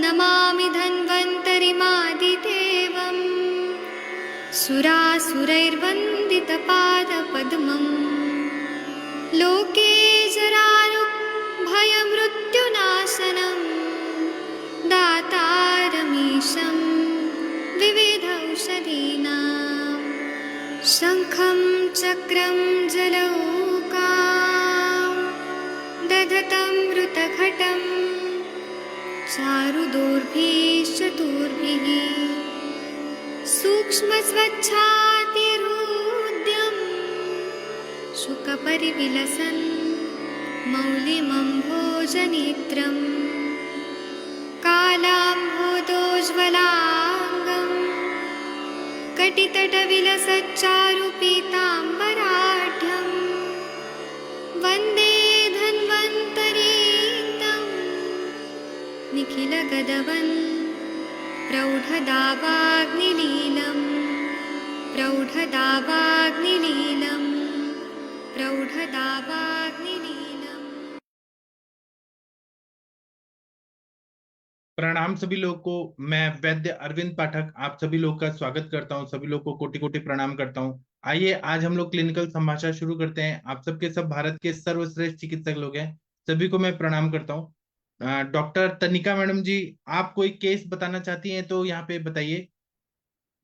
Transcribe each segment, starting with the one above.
नमामि धन्वन्तरिमादिदेवम् सुरासुरैर्वन्दितपादपद्मम् लोके जरारुभयमृत्युनाशनम् दातारमीशं विविधौषधीनां शङ्खं चक्रं जलौकां दधतं मृतघटं चारुदोर्भिश्चतुर्भिः सूक्ष्मस्वच्छातिहृद्यं शुकपरिविलसन् मौलिमम्भोजनेत्रम् कालाम्भोदोज्ज्वलाङ्गं कटितटविलसच्चारुपीताम्बराढ्यं वन्दे धन्वन्तरीतं निखिलगदवन् प्रौढदावाग्निलीलं प्रौढदावाग्निलीलं प्रौढदावाग्निलीलम्। प्रणाम सभी लोग को। मैं वैद्य अरविंद पाठक आप सभी लोग का स्वागत करता हूं। सभी लोग को कोटि कोटि प्रणाम करता हूं। आइए आज हम लोग क्लिनिकल संभाषण शुरू करते हैं। आप सबके सब भारत के सर्वश्रेष्ठ चिकित्सक लोग हैं, सभी को मैं प्रणाम करता हूं। डॉक्टर तनिका मैडम जी, आप कोई केस बताना चाहती हैं तो यहाँ पे बताइए।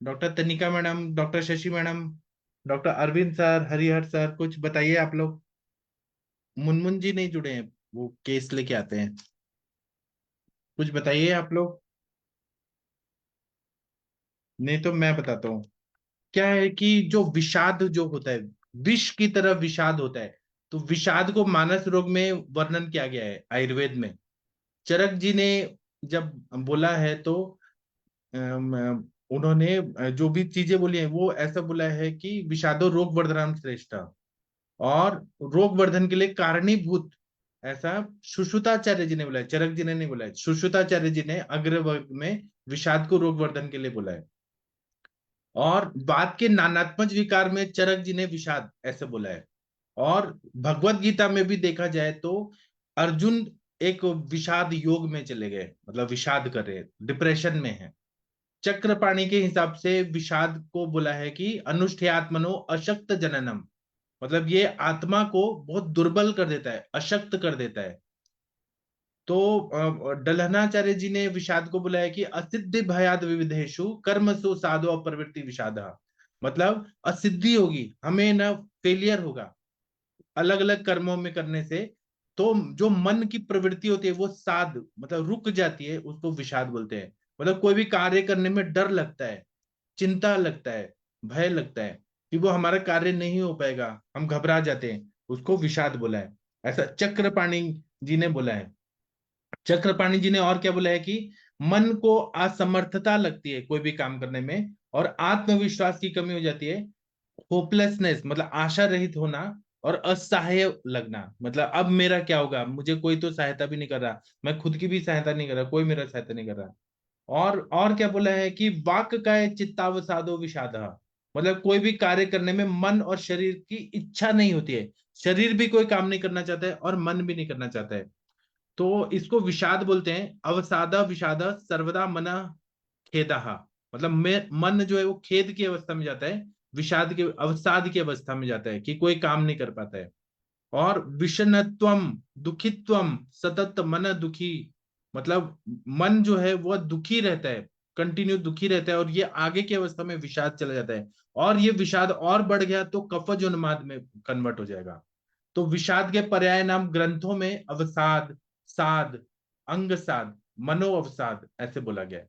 Doctor Tanika madam, doctor Shashi madam, doctor Arvind sir, Harihar sir, कुछ बताइए आप लोग। मुनमुन जी नहीं जुड़े हैं, वो केस लेके आते हैं। कुछ बताइए आप लोग, नहीं तो मैं बताता हूँ। क्या है कि जो विषाद जो होता है, विष की तरह विषाद होता है, तो विषाद को मानस रोग में वर्णन किया गया है आयुर्वेद में। चरक जी ने जब बोला है तो उन्होंने जो भी चीजें बोली है वो ऐसा बोला है कि विषादो रोग वर्धनम श्रेष्ठ, और रोग वर्धन के लिए कारणीभूत, ऐसा सुश्रुताचार्य जी ने बोला है, चरक जी ने नहीं बोला है। सुश्रुताचार्य जी ने अग्रवर्ग में विषाद को रोग वर्धन के लिए बोला है। और बात के नानात्मक विकार में चरक जी ने विषाद ऐसे बोला है। और भगवत गीता में भी देखा जाए तो अर्जुन एक विषाद योग में चले गए, मतलब विषाद कर रहे, डिप्रेशन में है। चक्रपाणी के हिसाब से विषाद को बोला है कि अनुष्ठेयात्मनो अशक्त जननम, मतलब ये आत्मा को बहुत दुर्बल कर देता है, अशक्त कर देता है। तो डलहनाचार्य जी ने विषाद को बोला है कि असिद्धि भयाद विविधेषु कर्मसु साधो प्रवृत्ति विषाद, मतलब असिद्धि होगी हमें, ना फेलियर होगा अलग अलग कर्मों में करने से, तो जो मन की प्रवृत्ति होती है वो साध मतलब रुक जाती है, उसको विषाद बोलते हैं। मतलब कोई भी कार्य करने में डर लगता है, चिंता लगता है, भय लगता है कि वो हमारा कार्य नहीं हो पाएगा, हम घबरा जाते हैं, उसको विषाद बोला है। ऐसा चक्रपाणी जी ने बोला है। चक्रपाणी जी ने और क्या बोला है कि मन को असमर्थता लगती है कोई भी काम करने में, और आत्मविश्वास की कमी हो जाती है, होपलेसनेस मतलब आशा रहित होना, और असहाय लगना, मतलब अब मेरा क्या होगा, मुझे कोई तो सहायता भी नहीं कर रहा, मैं खुद की भी सहायता नहीं कर रहा, कोई मेरा सहायता नहीं कर रहा। और क्या बोला है कि वाक काय चित्तावसादो विषाद, मतलब कोई भी कार्य करने में मन और शरीर की इच्छा नहीं होती है, शरीर भी कोई काम नहीं करना चाहता है और मन भी नहीं करना चाहता है, तो इसको विषाद बोलते हैं। अवसादा विषाद सर्वदा मना खेदः, मतलब मन जो है वो खेद की अवस्था में जाता है, विषाद के अवसाद की अवस्था में जाता है कि कोई काम नहीं कर पाता है। और विषणत्वम दुखित्वम सतत मन दुखी, मतलब मन जो है वो दुखी रहता है, कंटिन्यू दुखी रहता है, और ये आगे की अवस्था में विषाद चला जाता है, और ये विषाद और बढ़ गया तो कफज उन्माद में कन्वर्ट हो जाएगा। तो विषाद के पर्याय नाम ग्रंथों में अवसाद, साध, अंग साध, मनो अवसाद ऐसे बोला गया है।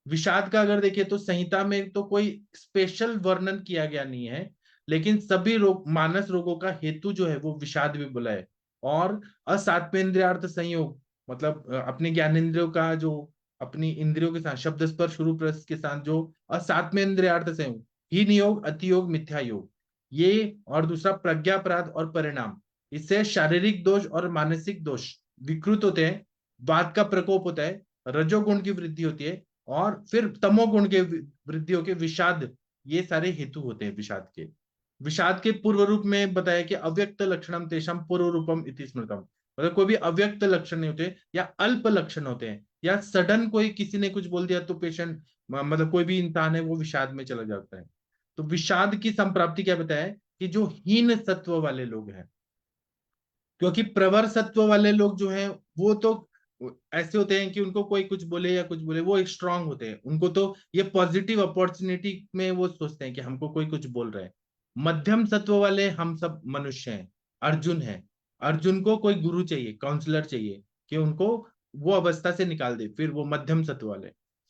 विषाद का अगर देखें तो संहिता में तो कोई स्पेशल वर्णन किया गया नहीं है, लेकिन सभी रोग मानस रोगों का हेतु जो है वो विषाद भी बोला है। और असात्मेन्द्रियार्थ संयोग, मतलब अपने ज्ञानेन्द्रियों का जो, अपनी इंद्रियों के साथ शब्द स्पर्श रूप रस के साथ जो असात्मेन्द्रियार्थ संयोग, हीन योग, अति योग, मिथ्या योग, ये, और दूसरा प्रज्ञापराध और परिणाम, इससे शारीरिक दोष और मानसिक दोष विकृत होते हैं, वात का प्रकोप होता है, रजोगुण की वृद्धि होती है, और फिर तमोगुण के वृद्धियों के विषाद, ये सारे हेतु होते हैं विषाद के। विषाद के पूर्व रूप में बताया कि अव्यक्त लक्षणम तेषाम पूर्व रूपम इति स्मृतम, मतलब कोई भी अव्यक्त लक्षण नहीं होते या अल्प लक्षण होते हैं, या सडन कोई किसी ने कुछ बोल दिया तो पेशेंट, मतलब कोई भी इंसान है वो विषाद में चला जाता है। तो विषाद की संप्राप्ति क्या बताया कि जो हीन सत्व वाले लोग हैं, क्योंकि प्रवर सत्व वाले लोग जो हैं वो तो ऐसे होते हैं कि उनको कोई कुछ बोले या कुछ बोले वो एक स्ट्रांग होते हैं, उनको तो ये पॉजिटिव अपॉर्चुनिटी में वो सोचते हैं कि हमको कोई कुछ बोल रहा है। मध्यम सत्व वाले हम सब मनुष्य हैं, अर्जुन है, अर्जुन को कोई गुरु चाहिए, काउंसलर चाहिए कि उनको वो अवस्था से निकाल दे, फिर वो मध्यम सत्व वाले।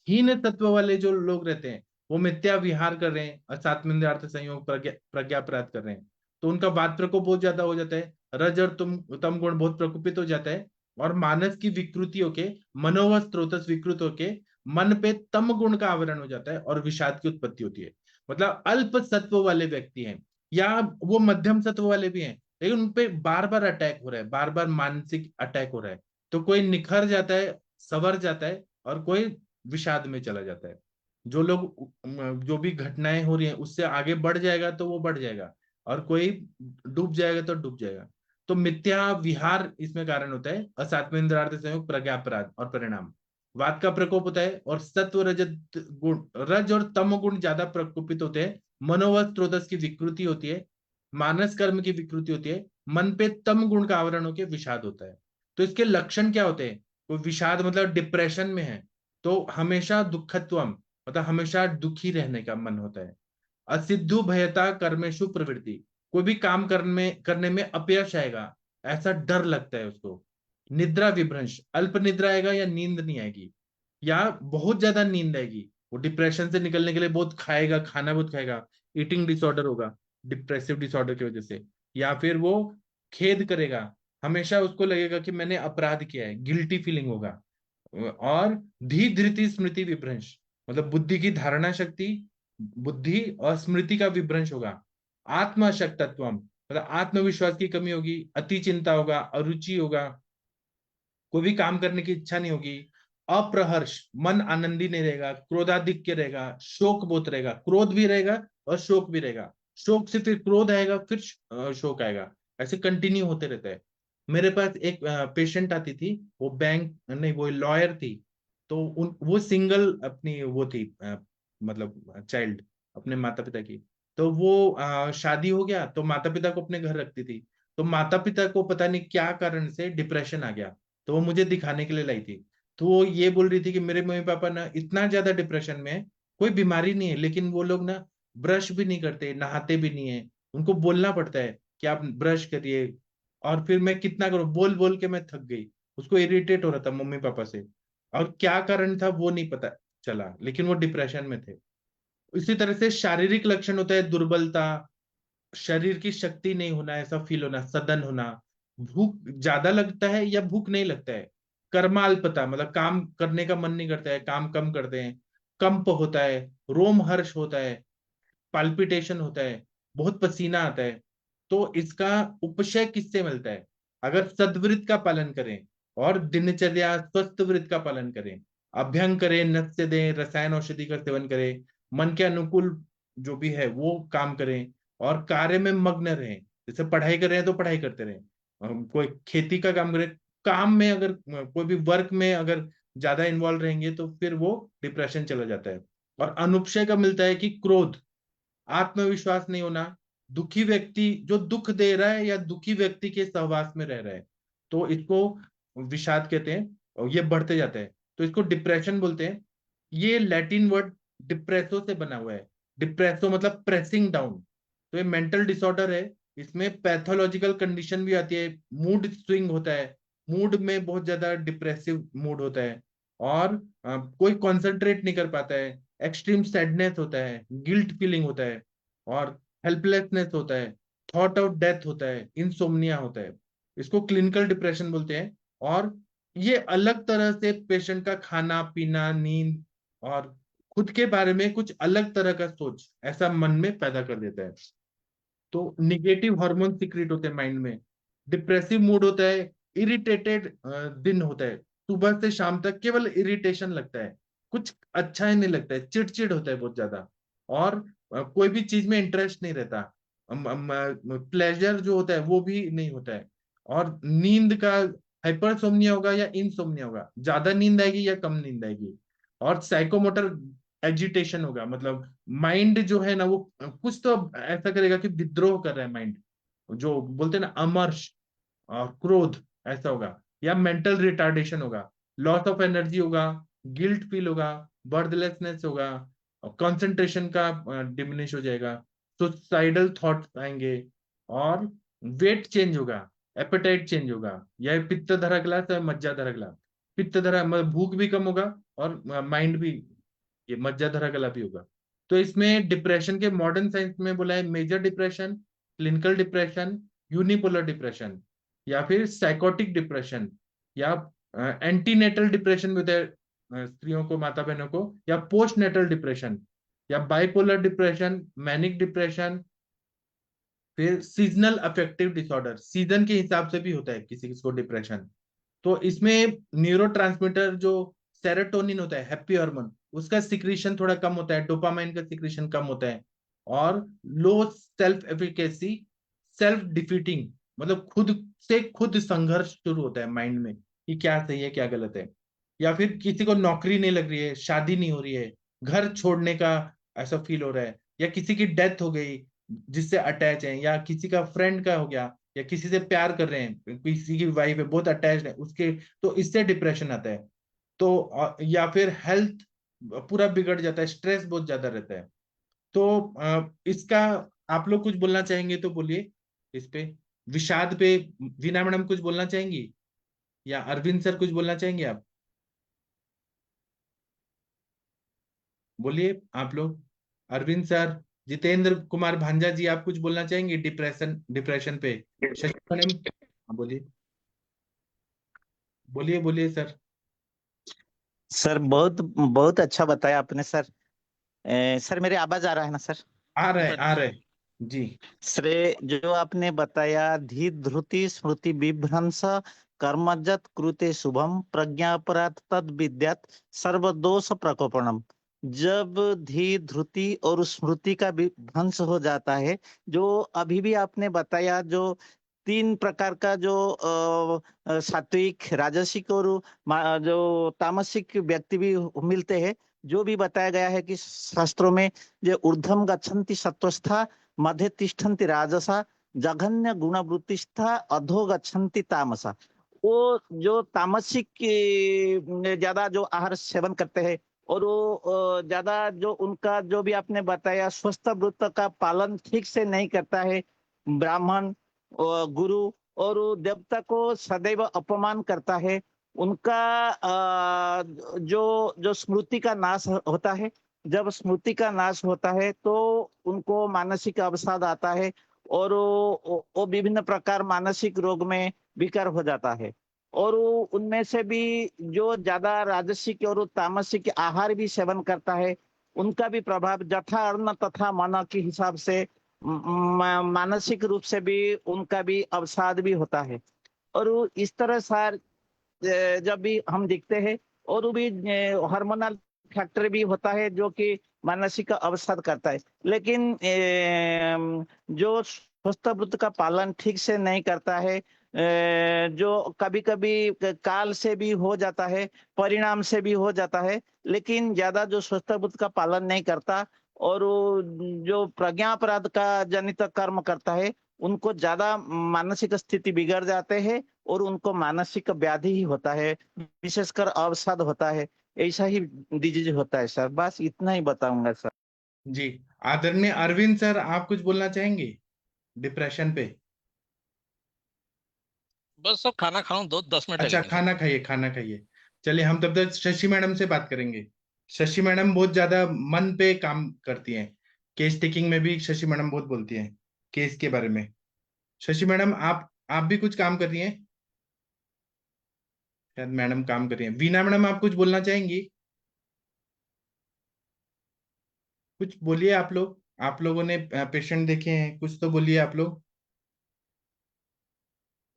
हीन तत्व वाले जो लोग रहते हैं वो मिथ्या विहार कर रहे हैं, असात्मिन्द्रियार्थ संयोग प्रज्ञा अपराध कर रहे हैं, तो उनका वात प्रकोप बहुत ज्यादा हो जाता है, रज और तम गुण बहुत प्रकोपित हो जाता है, और मानस की विकृतियों के, मनोव स्रोतस विकृत होके मन पे तम गुण का आवरण हो जाता है और विषाद की उत्पत्ति होती है। मतलब अल्प सत्व वाले व्यक्ति हैं या वो मध्यम सत्व वाले भी हैं, लेकिन उनपे बार बार अटैक हो रहा है, बार बार मानसिक अटैक हो रहा है, तो कोई निखर जाता है, सवर जाता है, और कोई विषाद में चला जाता है। जो लोग जो भी घटनाएं हो रही हैं उससे आगे बढ़ जाएगा तो वो बढ़ जाएगा, और कोई डूब जाएगा तो डूब जाएगा। तो मिथ्या विहार इसमें कारण होता है, असात्मेन्द्रार्थ संयोग प्रज्ञापराध और परिणाम। वात का प्रकोप होता है और सत्व रजत गुण, रज और तम गुण ज्यादा प्रकोपित होते हैं, मनोवत स्रोतस की विकृति होती है, मानस कर्म की विकृति होती है, मन पे तम गुण का आवरण होकर विषाद होता है। तो इसके लक्षण क्या होते हैं? तो विषाद मतलब डिप्रेशन में है तो हमेशा दुखत्वम, मतलब हमेशा दुखी रहने का मन होता है। असिद्धु भयता कर्मेशु प्रवृत्ति, कोई भी काम करने में अपयश आएगा, ऐसा डर लगता है उसको। निद्रा विभ्रंश, अल्प निद्रा आएगा या नींद नहीं आएगी, या बहुत ज्यादा नींद आएगी, वो डिप्रेशन से निकलने के लिए बहुत खाएगा, खाना बहुत खाएगा, ईटिंग डिसऑर्डर होगा डिप्रेसिव डिसऑर्डर की वजह से, या फिर वो खेद करेगा, हमेशा उसको लगेगा कि मैंने अपराध किया है, गिल्टी फीलिंग होगा। और धी धृति स्मृति विभ्रंश, मतलब बुद्धि की धारणा शक्ति, बुद्धि और स्मृति का विभ्रंश होगा। आत्मशक्तत्व मतलब आत्मविश्वास की कमी होगी, अति चिंता होगा, अरुचि होगा, कोई भी काम करने की इच्छा नहीं होगी, अप्रहर्ष, मन आनंदी नहीं रहेगा, क्रोधाधिक्य रहेगा, शोक बहुत रहेगा, क्रोध भी रहेगा और शोक भी रहेगा, शोक से फिर क्रोध आएगा, फिर शोक आएगा, ऐसे कंटिन्यू होते रहता है। मेरे पास एक पेशेंट आती थी, वो बैंक नहीं, वो लॉयर थी, तो वो सिंगल अपनी वो थी, मतलब चाइल्ड, अपने माता पिता की। तो वो शादी हो गया तो माता पिता को अपने घर रखती थी, तो माता पिता को पता नहीं क्या कारण से डिप्रेशन आ गया, तो वो मुझे दिखाने के लिए लाई थी। तो वो ये बोल रही थी कि मेरे मम्मी पापा ना इतना ज्यादा डिप्रेशन में है, कोई बीमारी नहीं है, लेकिन वो लोग ना ब्रश भी नहीं करते, नहाते भी नहीं है, उनको बोलना पड़ता है कि आप ब्रश करिए, और फिर मैं कितना करूं, बोल बोल के मैं थक गई। उसको इरिटेट हो रहा था मम्मी पापा से, और क्या कारण था वो नहीं पता चला, लेकिन वो डिप्रेशन में थे। इसी तरह से शारीरिक लक्षण होता है दुर्बलता, शरीर की शक्ति नहीं होना, ऐसा फील होना, सदन होना, भूख ज्यादा लगता है या भूख नहीं लगता है, कर्माल्पता मतलब काम करने का मन नहीं करता है, काम कम करते हैं, कंप होता है, रोम हर्ष होता है, पाल्पिटेशन होता है, बहुत पसीना आता है। तो इसका उपशय किससे मिलता है? अगर सद्वृत्त का पालन करें और दिनचर्या स्वस्थ वृत्त का पालन करें, अभ्यंग करें, नत्स्य दें, रसायन औषधि का सेवन करें, मन के अनुकूल जो भी है वो काम करें, और कार्य में मग्न रहें, जैसे पढ़ाई कर रहे हैं तो पढ़ाई करते रहें, कोई खेती का काम करें, काम में अगर कोई भी वर्क में अगर ज्यादा इन्वॉल्व रहेंगे तो फिर वो डिप्रेशन चला जाता है। और अनुपशय का मिलता है कि क्रोध, आत्मविश्वास नहीं होना, दुखी व्यक्ति जो दुख दे रहा है या दुखी व्यक्ति के सहवास में रह रहा है, तो इसको विषाद कहते हैं, और ये बढ़ते जाता है तो इसको डिप्रेशन बोलते हैं। ये लैटिन वर्ड डिप्रेसो से बना हुआ है, डिप्रेसो मतलब प्रेसिंग डाउन। तो ये मेंटल डिसऑर्डर है, इसमें पैथोलॉजिकल कंडीशन भी आती है, मूड स्विंग होता है, मूड में बहुत ज्यादा डिप्रेसिव मूड होता है, और कोई कॉन्सेंट्रेट नहीं कर पाता है, एक्सट्रीम सैडनेस होता है, गिल्ट फीलिंग होता है, और हेल्पलेसनेस होता है, थॉट ऑफ डेथ होता है, इंसोम्निया होता है। इसको क्लिनिकल डिप्रेशन बोलते हैं। और ये अलग तरह से पेशेंट का खाना पीना, नींद और खुद के बारे में कुछ अलग तरह का सोच ऐसा मन में पैदा कर देता है। तो निगेटिव हार्मोन सिक्रेट होते हैं माइंड में, डिप्रेसिव मूड होता है, इरिटेटेड दिन होता है, सुबह से शाम तक केवल इरिटेशन लगता है, कुछ अच्छा ही नहीं लगता है, चिड़चिड़ होता है बहुत ज्यादा, और कोई भी चीज में इंटरेस्ट नहीं रहता, प्लेजर जो होता है वो भी नहीं होता है, और नींद का हाइपरसोमनिया होगा या इनसोमनिया होगा, ज्यादा नींद आएगी या कम नींद आएगी। और साइकोमोटर एजिटेशन होगा, मतलब माइंड जो है ना वो कुछ तो ऐसा करेगा कि विद्रोह कर रहा है माइंड, जो बोलते हैं ना अमर्ष और क्रोध, ऐसा होगा। या मेंटल रिटार्डेशन होगा, लॉस ऑफ एनर्जी होगा, गिल्ट फील होगा, बर्थलेसनेस होगा, कंसंट्रेशन का डिमिनिश हो जाएगा, सुसाइडल थॉट्स आएंगे, और वेट चेंज होगा, एपेटाइट चेंज होगा, या पित्त धरा ग्लास या मज्जा धरा ग्लास। पित्त धरा मतलब भूख भी कम होगा, और माइंड भी, ये मज्जा धरा गला भी होगा। तो इसमें डिप्रेशन के मॉडर्न साइंस में बोला है major depression, clinical depression, unipolar depression, या फिर साइकोटिक डिप्रेशन, या एंटीनेटल डिप्रेशन भी होता है स्त्रियों को, माता बहनों को, या पोस्ट नेटल डिप्रेशन, या बाइपोलर डिप्रेशन, मैनिक डिप्रेशन। फिर सीजनल अफेक्टिव डिसऑर्डर, सीजन के हिसाब से भी होता है किसी किसी को डिप्रेशन। तो इसमें न्यूरोट्रांसमीटर जो सेरोटोनिन होता है, हैप्पी हार्मोन, उसका सिक्रीशन थोड़ा कम होता है, डोपामाइन का सिक्रीशन कम होता है, और low self efficacy, self defeating, मतलब खुद से खुद संघर्ष शुरू होता है माइंड में कि क्या सही है क्या गलत है। या फिर किसी को नौकरी नहीं लग रही है, शादी नहीं हो रही है, घर छोड़ने का ऐसा फील हो रहा है, या किसी की डेथ हो गई जिससे अटैच है, या किसी का फ्रेंड का हो गया, या किसी से प्यार कर रहे हैं, किसी की वाइफ है बहुत अटैच्ड है उसके, तो इससे डिप्रेशन आता है। तो या फिर हेल्थ पूरा बिगड़ जाता है, स्ट्रेस बहुत ज्यादा रहता है। तो इसका आप लोग कुछ बोलना चाहेंगे तो बोलिए इस पे, विषाद पे। वीना मैडम कुछ बोलना चाहेंगी, या अरविंद सर कुछ बोलना चाहेंगे आप? बोलिए आप लोग, अरविंद सर, जितेंद्र कुमार भांजा जी, आप कुछ बोलना चाहेंगे डिप्रेशन डिप्रेशन पे? शशि मैडम, हाँ, बोलिए बोलिए बोलिए सर। सर बहुत बहुत अच्छा बताया आपने सर। सर मेरी आवाज आ रहा है ना सर? आ रहे आ रहे जी। सर जो आपने बताया, धी ध्रुति स्मृति विभ्रंश कर्मजत कृते शुभम प्रज्ञापराध तद विद्यात सर्वदोष प्रकोपणम। जब धी ध्रुति और स्मृति का विभ्रंश हो जाता है, जो अभी भी आपने बताया, जो तीन प्रकार का जो सात्विक, राजसिक और जो तामसिक व्यक्ति भी मिलते हैं, जो भी बताया गया है कि शास्त्रों में, जो ऊर्ध्वम गच्छन्ति सत्वस्था मध्ये तिष्ठन्ति राजसा जघन्य गुणवृत्तिस्था अधो गच्छन्ति तामसा। वो जो तामसिक ज्यादा जो आहार सेवन करते हैं, और वो ज्यादा जो उनका जो भी आपने बताया स्वस्थ वृत्त का पालन ठीक से नहीं करता है, ब्राह्मण गुरु और देवता को सदैव अपमान करता है, उनका जो जो स्मृति का नाश होता है। जब स्मृति का नाश होता है तो उनको मानसिक अवसाद आता है, और वो विभिन्न प्रकार मानसिक रोग में विकार हो जाता है। और उनमें से भी जो ज्यादा राजसिक और तामसिक आहार भी सेवन करता है, उनका भी प्रभाव जथा अन्न तथा मन के हिसाब से मानसिक रूप से भी उनका भी अवसाद भी होता है। और इस तरह सार जब भी हम देखते हैं, और भी हार्मोनल फैक्टर भी होता है जो कि मानसिक अवसाद करता है। लेकिन जो स्वस्थ वृत्त का पालन ठीक से नहीं करता है, जो कभी कभी काल से भी हो जाता है, परिणाम से भी हो जाता है, लेकिन ज्यादा जो स्वस्थ वृत्त का पालन नहीं करता और जो प्रज्ञा अपराध का जनित कर्म करता है, उनको ज्यादा मानसिक स्थिति बिगड़ जाते हैं, और उनको मानसिक व्याधि ही होता है, विशेषकर अवसाद होता है। ऐसा ही डिजीज होता है सर। बस इतना ही बताऊंगा सर। जी, आदरणीय अरविंद सर, आप कुछ बोलना चाहेंगे डिप्रेशन पे? बस सब खाना खाऊं, 10 मिनट अच्छा, लगेंगे। खाना खाइए खाना खाइए। चलिए हम तब तक शशि मैडम से बात करेंगे। शशि मैडम बहुत ज्यादा मन पे काम करती हैं, केस टेकिंग में भी शशि मैडम बहुत बोलती हैं केस के बारे में। शशि मैडम, आप भी कुछ काम कर रही हैं? शायद मैडम काम कर रही हैं। वीना मैडम, आप कुछ बोलना चाहेंगी? कुछ बोलिए आप लोग, आप लोगों ने पेशेंट देखे हैं, कुछ तो बोलिए आप लोग,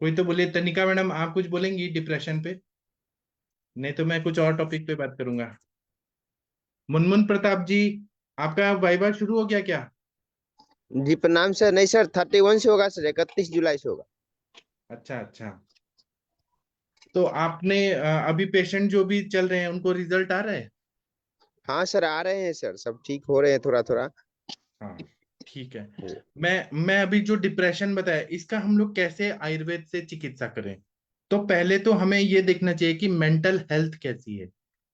कोई तो बोलिए। तनिका मैडम, आप कुछ बोलेंगी डिप्रेशन पे? नहीं तो मैं कुछ और टॉपिक पे बात करूंगा। मुनमुन प्रताप जी, आपका वाइवा शुरू हो गया क्या? जी प्रणाम सर। नहीं सर, 31 से होगा सर, 31 जुलाई से होगा। अच्छा अच्छा, तो आपने अभी पेशेंट जो भी चल रहे हैं उनको रिजल्ट आ रहा है? हाँ सर, आ रहे हैं सर, सब ठीक हो रहे हैं थोड़ा थोड़ा। हाँ, ठीक है। मैं अभी जो डिप्रेशन बताया इसका हम लोग कैसे आयुर्वेद से चिकित्सा करें? तो पहले तो हमें ये देखना चाहिए कि मेंटल हेल्थ कैसी है,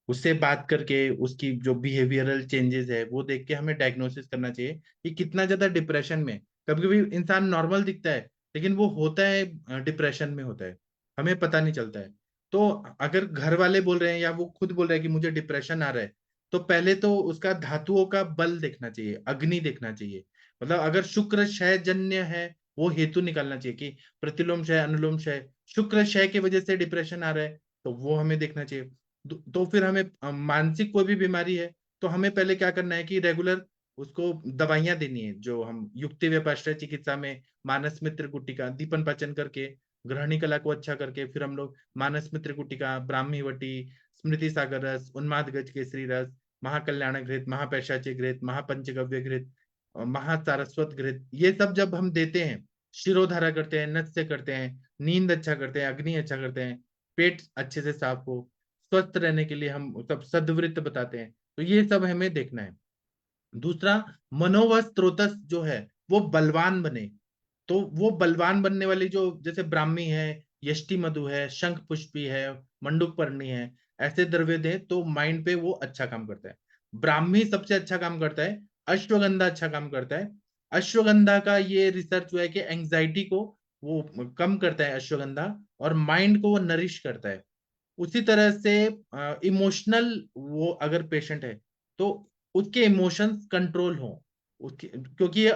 उससे बात करके उसकी जो बिहेवियरल चेंजेस है वो देख के हमें डायग्नोसिस करना चाहिए कि कितना ज्यादा डिप्रेशन में। कभी कभी इंसान नॉर्मल दिखता है लेकिन वो होता है डिप्रेशन में होता है, हमें पता नहीं चलता है। तो अगर घर वाले बोल रहे हैं या वो खुद बोल रहे हैं कि मुझे डिप्रेशन आ रहा है, तो पहले तो उसका धातुओं का बल देखना चाहिए, अग्नि देखना चाहिए। मतलब अगर शुक्र क्षय जन्य है, वो हेतु निकालना चाहिए कि प्रतिलोम क्षय अनुलोम क्षय, शुक्र क्षय की वजह से डिप्रेशन आ रहा है, तो वो हमें देखना चाहिए। तो फिर हमें मानसिक कोई भी बीमारी है तो हमें पहले क्या करना है कि रेगुलर उसको दवाइयां देनी है, जो हम युक्ति व्यपाश्रय चिकित्सा में मानस मित्र गुटिका दीपन पाचन करके ग्रहणी कला को अच्छा करके फिर हम लोग मानस मित्र गुटिका, ब्राह्मी वटी, स्मृति सागर रस, उन्माद गज केसरी रस, महाकल्याण घृत, महापैशाची घृत, महापंचगव्य घृत, महासारस्वत घृत, ये सब जब हम देते हैं, शिरोधारा करते हैं, नत्स्य करते हैं, नींद अच्छा करते हैं, अग्नि अच्छा करते हैं, पेट अच्छे से साफ हो, स्वस्थ रहने के लिए हम सब सद्वृत्त बताते हैं, तो ये सब हमें देखना है। दूसरा, मनोवश स्त्रोतस जो है वो बलवान बने। तो वो बलवान बनने वाली जो जैसे ब्राह्मी है, यष्टि मधु है, शंख पुष्पी है, मंडूक पर्णी है, ऐसे द्रव्य दें तो माइंड पे वो अच्छा काम करता है। ब्राह्मी सबसे अच्छा काम करता है, अश्वगंधा अच्छा काम करता है। अश्वगंधा का ये रिसर्च हुआ है कि एंजाइटी को वो कम करता है अश्वगंधा, और माइंड को वो नरिश करता है। उसी तरह से इमोशनल वो अगर पेशेंट है तो उसके इमोशंस कंट्रोल हो, उसके क्योंकि ये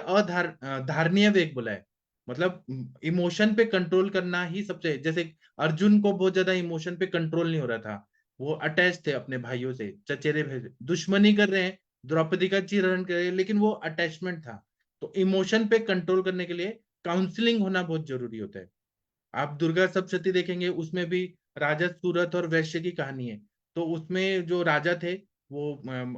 धारणीय वेग बोला है। मतलब इमोशन पे कंट्रोल करना ही सबसे, जैसे अर्जुन को बहुत ज्यादा इमोशन पे कंट्रोल नहीं हो रहा था, वो अटैच थे अपने भाइयों से, चचेरे भाई से। दुश्मनी कर रहे हैं, द्रौपदी का चीरहरण कर रहे हैं, लेकिन वो अटैचमेंट था। तो इमोशन पे कंट्रोल करने के लिए काउंसलिंग होना बहुत जरूरी होता है। आप दुर्गा सप्तशती देखेंगे, उसमें भी राजस सूरत और वैश्य की कहानी है। तो उसमें जो राजा थे वो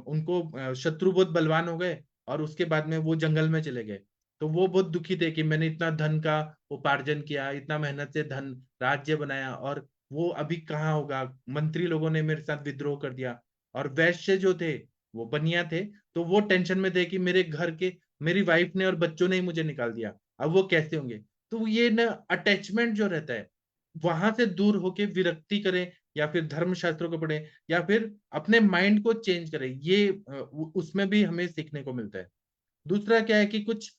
उनको शत्रु बहुत बलवान हो गए और उसके बाद में वो जंगल में चले गए। तो वो बहुत दुखी थे कि मैंने इतना धन का उपार्जन किया, इतना मेहनत से धन राज्य बनाया, और वो अभी कहाँ होगा, मंत्री लोगों ने मेरे साथ विद्रोह कर दिया। और वैश्य जो थे वो बनिया थे, तो वो टेंशन में थे कि मेरे घर के, मेरी वाइफ ने और बच्चों ने ही मुझे निकाल दिया, अब वो कैसे होंगे। तो ये न अटैचमेंट जो रहता है, वहां से दूर होके विरक्ति करें, या फिर धर्म शास्त्रों को पढ़े, या फिर अपने माइंड को चेंज करें, ये उसमें भी हमें सीखने को मिलता है। दूसरा क्या है कि कुछ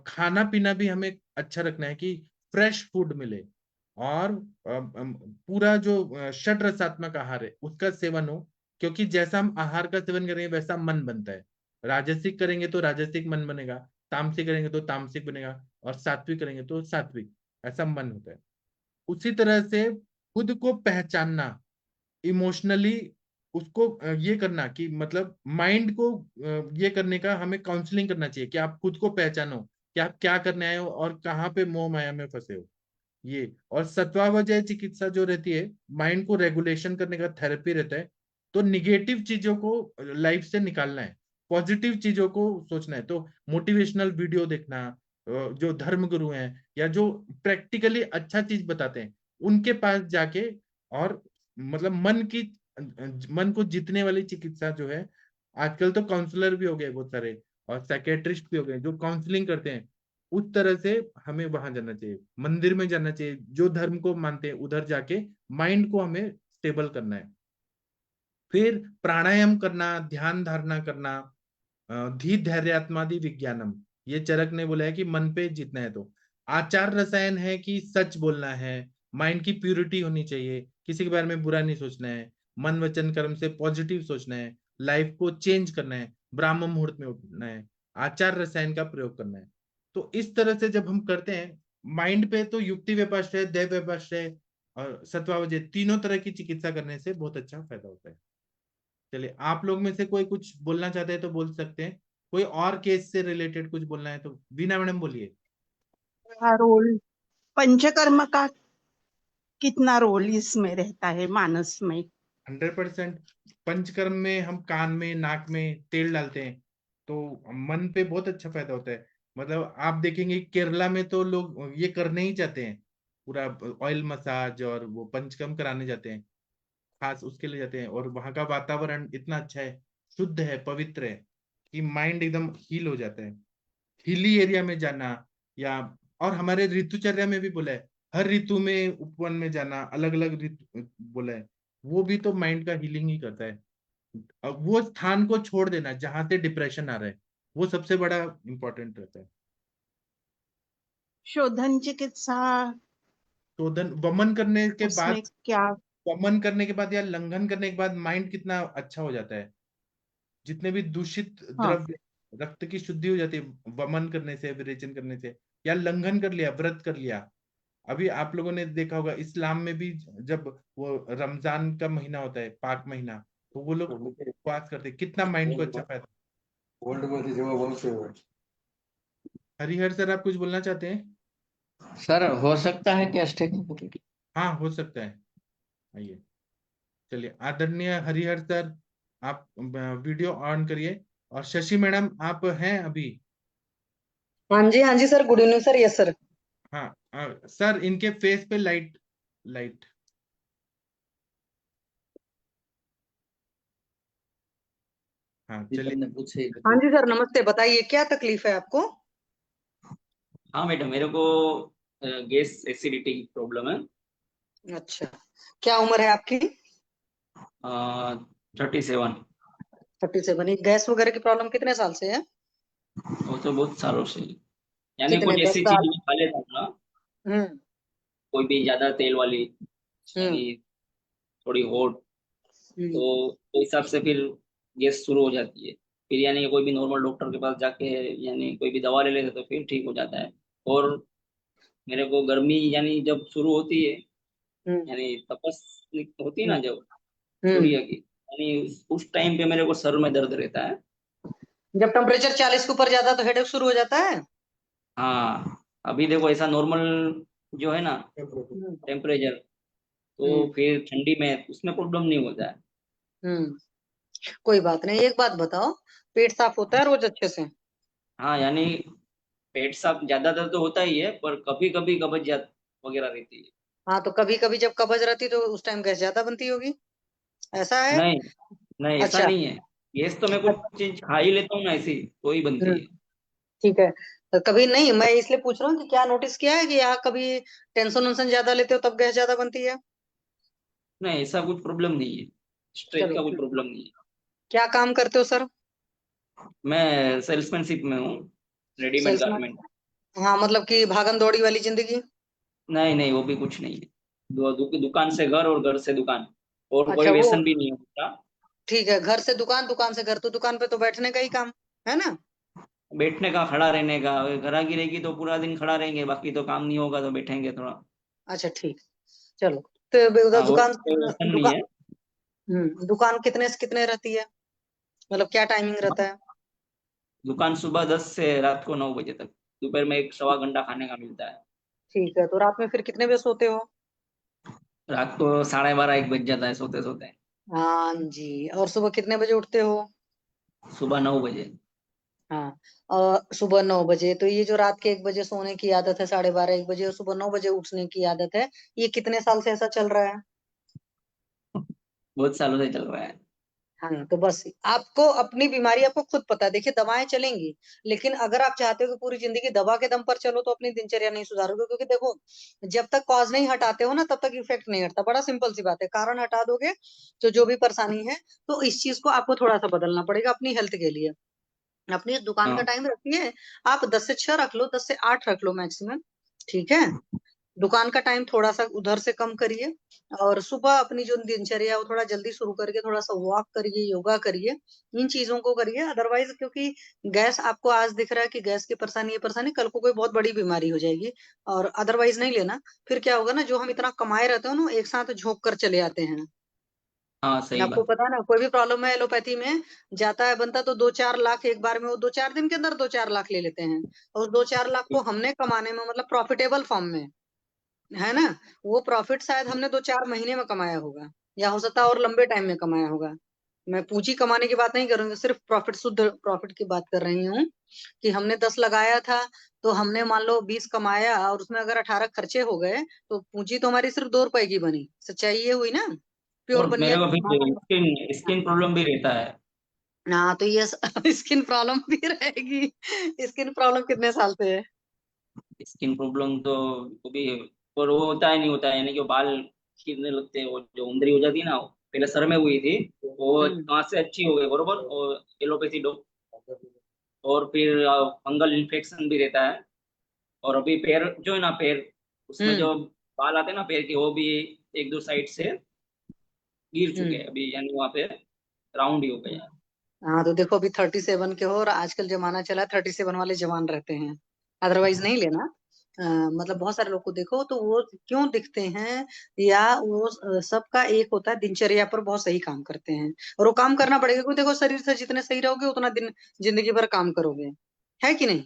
खाना पीना भी हमें अच्छा रखना है कि फ्रेश फूड मिले, और पूरा जो षड रसात्मक आहार है उसका सेवन हो। क्योंकि जैसा हम आहार का सेवन करेंगे वैसा मन बनता है। राजसिक करेंगे तो राजसिक मन बनेगा, तामसिक करेंगे तो तामसिक बनेगा, और सात्विक करेंगे तो सात्विक, ऐसा मन होता है। उसी तरह से खुद को पहचानना, इमोशनली उसको ये करना कि मतलब माइंड को ये करने का हमें काउंसलिंग करना चाहिए कि आप खुद को पहचानो कि आप क्या करने आए हो और कहाँ पे मोह माया में फंसे हो। ये और सत्वावजय चिकित्सा जो रहती है, माइंड को रेगुलेशन करने का थेरेपी रहता है। तो निगेटिव चीजों को लाइफ से निकालना है, पॉजिटिव चीजों को सोचना है। तो मोटिवेशनल वीडियो देखना, जो धर्म गुरु हैं या जो प्रैक्टिकली अच्छा चीज बताते हैं उनके पास जाके, और मतलब मन को जीतने वाली चिकित्सा जो है, आजकल तो काउंसलर भी हो गए बहुत सारे, और साइकेट्रिस्ट भी हो गए जो काउंसलिंग करते हैं। उस तरह से हमें वहां जाना चाहिए, मंदिर में जाना चाहिए, जो धर्म को मानते हैं उधर जाके माइंड को हमें स्टेबल करना है। फिर प्राणायाम करना, ध्यान धारणा करना, धी धैर्यात्मादि विज्ञानम, ये चरक ने बोला है कि मन पे जीतना है। तो आचार रसायन है कि सच बोलना है, माइंड की प्यूरिटी होनी चाहिए, किसी के बारे में बुरा नहीं सोचना है, मन वचन कर्म से पॉजिटिव सोचना है, लाइफ को चेंज करना है, ब्राह्म मुहूर्त में उठना है, आचार रसायन का प्रयोग करना है। तो इस तरह से जब हम करते हैं माइंड पे, तो युक्ति व्यपाश्रय, दैव व्यपाश्रय और सत्वावजय तीनों तरह की चिकित्सा करने से बहुत अच्छा फायदा होता है। चलिए, आप लोग में से कोई कुछ बोलना चाहते हैं तो बोल सकते हैं, कोई और केस से रिलेटेड कुछ बोलना है तो वीना मैडम बोलिए। का रोल पंचकर्म का कितना रोल इसमें रहता है मानस में? 100%। पंचकर्म में हम कान में, नाक में तेल डालते हैं, तो मन पे बहुत अच्छा फायदा होता है। मतलब आप देखेंगे केरला में तो लोग ये करने ही चाहते हैं पूरा ऑयल मसाज और वो पंचकर्म कराने जाते हैं, खास उसके लिए जाते हैं। और वहाँ का वातावरण इतना अच्छा है, शुद्ध है, पवित्र है कि माइंड एकदम हील हो जाता है। हिली एरिया में जाना, या और हमारे ऋतुचर्या में भी बोला है हर ऋतु में उपवन में जाना, अलग अलग ऋतु बोला है, वो भी तो माइंड का हीलिंग ही करता है। अब वो स्थान को छोड़ देना जहां से डिप्रेशन आ रहा है, वो सबसे बड़ा इंपॉर्टेंट रहता है। शोधन चिकित्सा तो वमन करने के बाद, उसमें क्या? वमन करने के बाद या लंघन करने के बाद माइंड कितना अच्छा हो जाता है। जितने भी दूषित हाँ, द्रव्य, रक्त की शुद्धि हो जाती है वमन करने से, विरेचन करने से, या लंघन कर लिया, व्रत कर लिया। अभी आप लोगों ने देखा होगा इस्लाम में भी, जब वो रमजान का महीना होता है, पाक महीना, तो वो लोग उपवास करते हैं, कितना माइंड को अच्छा फायदा। हरिहर सर, आप कुछ बोलना चाहते हैं? सर हो सकता है कि स्टेक हाँ, हो सकता है। आइए, चलिए, आदरणीय हरिहर सर, आप वीडियो ऑन करिए। और शशि मैडम, आप हैं अभी? हाँ जी sir, good evening sir. Yes sir. हाँ, सर इनके फेस पे लाइट, लाइट। हाँ, चलिए। पूछे। हाँ जी सर, नमस्ते। बताइए क्या तकलीफ है आपको? हाँ मैडम, मेरे को गैस एसिडिटी की प्रॉब्लम है। अच्छा, क्या उम्र है आपकी? 37। 37। ये गैस वगैरह की प्रॉब्लम कितने साल से है? वो तो बहुत सालों से, यानी कितने, कुछ 10 ऐसी साल? चीजें खा लेता हूँ ना, हम्म कोई भी ज्यादा तेल वाली, हम्म यानी थोड़ी हॉट, हम्म तो हिसाब से फिर गैस शुरू हो जाती है। फिर यानी कोई भी नॉर्मल डॉक्टर के पास जाके यानी कोई भी दवा ले लेते तो फिर ठीक हो जाता है। और मेरे को गर्मी यानी जब शुरू होती है, हम्म यानी तपस होती है ना हम्म जब हम्म। सूर्य की, यानी उस टाइम पे मेरे को सर में दर्द रहता है। जब टेम्परेचर 40 के ऊपर जाता है तो हेडेक शुरू हो जाता है? हाँ, अभी देखो ऐसा नॉर्मल जो है ना हम्म टेम्परेचर, तो हम्म फिर ठंडी में उसमें प्रॉब्लम नहीं होता है। हम्म। कोई बात नहीं, एक बात बताओ, पेट साफ होता है रोज अच्छे से? हाँ, यानी पेट साफ ज्यादातर तो होता ही है, पर कभी कभी कब्जियत वगैरह रहती है। हाँ, तो कभी कभी जब कब्ज रहती है तो उस टाइम गैस ज्यादा बनती होगी, ऐसा है? नहीं, नहीं ऐसा अच्छा। नहीं है। गैस तो मैं कुछ चीज खा ही लेता हूँ ना ऐसी, तो ही बनती हम्म है। ठीक है। तो कभी नहीं, मैं इसलिए पूछ रहा हूँ कि क्या नोटिस किया है कि यहाँ कभी टेंशन वेंशन ज्यादा लेते हो तब गैस ज्यादा बनती है? नहीं, ऐसा कुछ प्रॉब्लम नहीं है, स्ट्रेस चलो का कोई ठीक। प्रॉब्लम नहीं है। क्या काम करते हो सर? मैं सेल्समैनशिप में हूँ, रेडीमेड सेल्समैन? गारमेंट। हाँ, मतलब कि भागम दौड़ी वाली जिंदगी? नहीं नहीं, वो भी कुछ नहीं है। दुकान से घर और घर से दुकान, और कोई अच्छा, वो व्यसन भी नहीं होता। ठीक है। घर से दुकान, दुकान से घर, तो दुकान पे तो बैठने का ही काम है ना? बैठने का, खड़ा रहने का, ग्राहकी रहेगी तो पूरा दिन खड़ा रहेंगे, बाकी तो काम नहीं होगा तो बैठेंगे थोड़ा। अच्छा ठीक। चलो, तो उधर हाँ, और दुकान, कोई व्यसन नहीं दुकान, है। दुकान कितने से कितने रहती है? मतलब क्या टाइमिंग रहता है? दुकान सुबह 10 से रात को 9 बजे तक, दोपहर में एक सवा घंटा खाने का मिलता है। ठीक है, तो रात में फिर कितने बजे सोते हो? रात को 12:30 1 बज जाता है सोते सोते। हाँ जी। और सुबह कितने बजे उठते हो? सुबह 9 बजे। हाँ, और सुबह 9 बजे, तो ये जो रात के 1 बजे सोने की आदत है, 12:30 1 बजे, और सुबह 9 बजे उठने की आदत है, ये कितने साल से ऐसा चल रहा है? बहुत सालों से चल रहा है। हाँ, तो बस आपको अपनी बीमारी आपको खुद पता है। देखिए, दवाएं चलेंगी, लेकिन अगर आप चाहते हो कि पूरी जिंदगी दवा के दम पर चलो तो अपनी दिनचर्या नहीं सुधारोगे, क्योंकि देखो, जब तक कॉज नहीं हटाते हो ना तब तक इफेक्ट नहीं हटता। बड़ा सिंपल सी बात है, कारण हटा दोगे तो जो भी परेशानी है, तो इस चीज को आपको थोड़ा सा बदलना पड़ेगा अपनी हेल्थ के लिए। अपनी दुकान का हाँ, टाइम रखिए, आप 10 से 6 रख लो, 10 से 8 रख लो मैक्सिमम। ठीक है। दुकान का टाइम थोड़ा सा उधर से कम करिए, और सुबह अपनी जो दिनचर्या है वो थोड़ा जल्दी शुरू करके थोड़ा सा वॉक करिए, योगा करिए, इन चीजों को करिए। अदरवाइज, क्योंकि गैस आपको आज दिख रहा है कि गैस की परेशानी, ये परेशानी कल को कोई बहुत बड़ी बीमारी हो जाएगी। और अदरवाइज नहीं लेना, फिर क्या होगा ना, जो हम इतना कमाए रहते हो ना, एक साथ झोंक कर चले आते हैं। हाँ सही आपको बात। पता है ना, कोई भी प्रॉब्लम है एलोपैथी में, जाता है बनता तो 2-4 लाख एक बार में, वो 2-4 दिन के अंदर 2-4 लाख ले लेते हैं। और 2-4 लाख को हमने कमाने में, मतलब प्रॉफिटेबल फॉर्म में, है ना, वो प्रॉफिट शायद हमने 2-4 महीने में कमाया होगा, या हो सकता है और लंबे टाइम में कमाया होगा। मैं पूंजी कमाने की बात नहीं कर रही हूँ, सिर्फ प्रॉफिट, शुद्ध प्रॉफिट की बात कर रही हूँ कि हमने 10 लगाया था, तो हमने मान लो 20 कमाया और उसमें अगर 18 खर्चे हो गए तो पूंजी तो हमारी सिर्फ 2 रुपए की बनी। सच्चाई ये हुई ना, प्योर और बनिया मेरे को की फिर भाषा स्किन स्किन प्रॉब्लम भी रहता है। में। हाँ तो ये स्किन प्रॉब्लम भी रहेगी। स्किन प्रॉब्लम कितने साल से है? स्किन प्रॉब्लम तो वो भी, और वो होता है नहीं होता है, यानी कि वो बाल खिलने लगते हैं, वो जो उंदरी हो जाती है ना, वो पहले सर में हुई थी, वो हम्म कहाँ से अच्छी हो गई बरोबर, और एलोपैथी डो, और फिर फंगल इन्फेक्शन भी रहता है। और अभी पैर जो है ना, पैर उसमें हम्म जो बाल आते हैं ना पैर के, वो भी एक दो साइड से गिर चुके हम्म। हैं अभी, यानी वहाँ पे राउंड ही हो गया है। हाँ तो देखो अभी 37 के हो और आजकल जमाना चला 37 वाले जवान रहते हैं, अदरवाइज नहीं लेना। मतलब बहुत सारे लोग को देखो तो वो क्यों दिखते हैं, या वो सबका एक होता है दिनचर्या पर बहुत सही काम करते हैं, और वो काम करना पड़ेगा क्योंकि देखो शरीर से जितने सही रहोगे उतना दिन जिंदगी भर काम करोगे, है कि नहीं?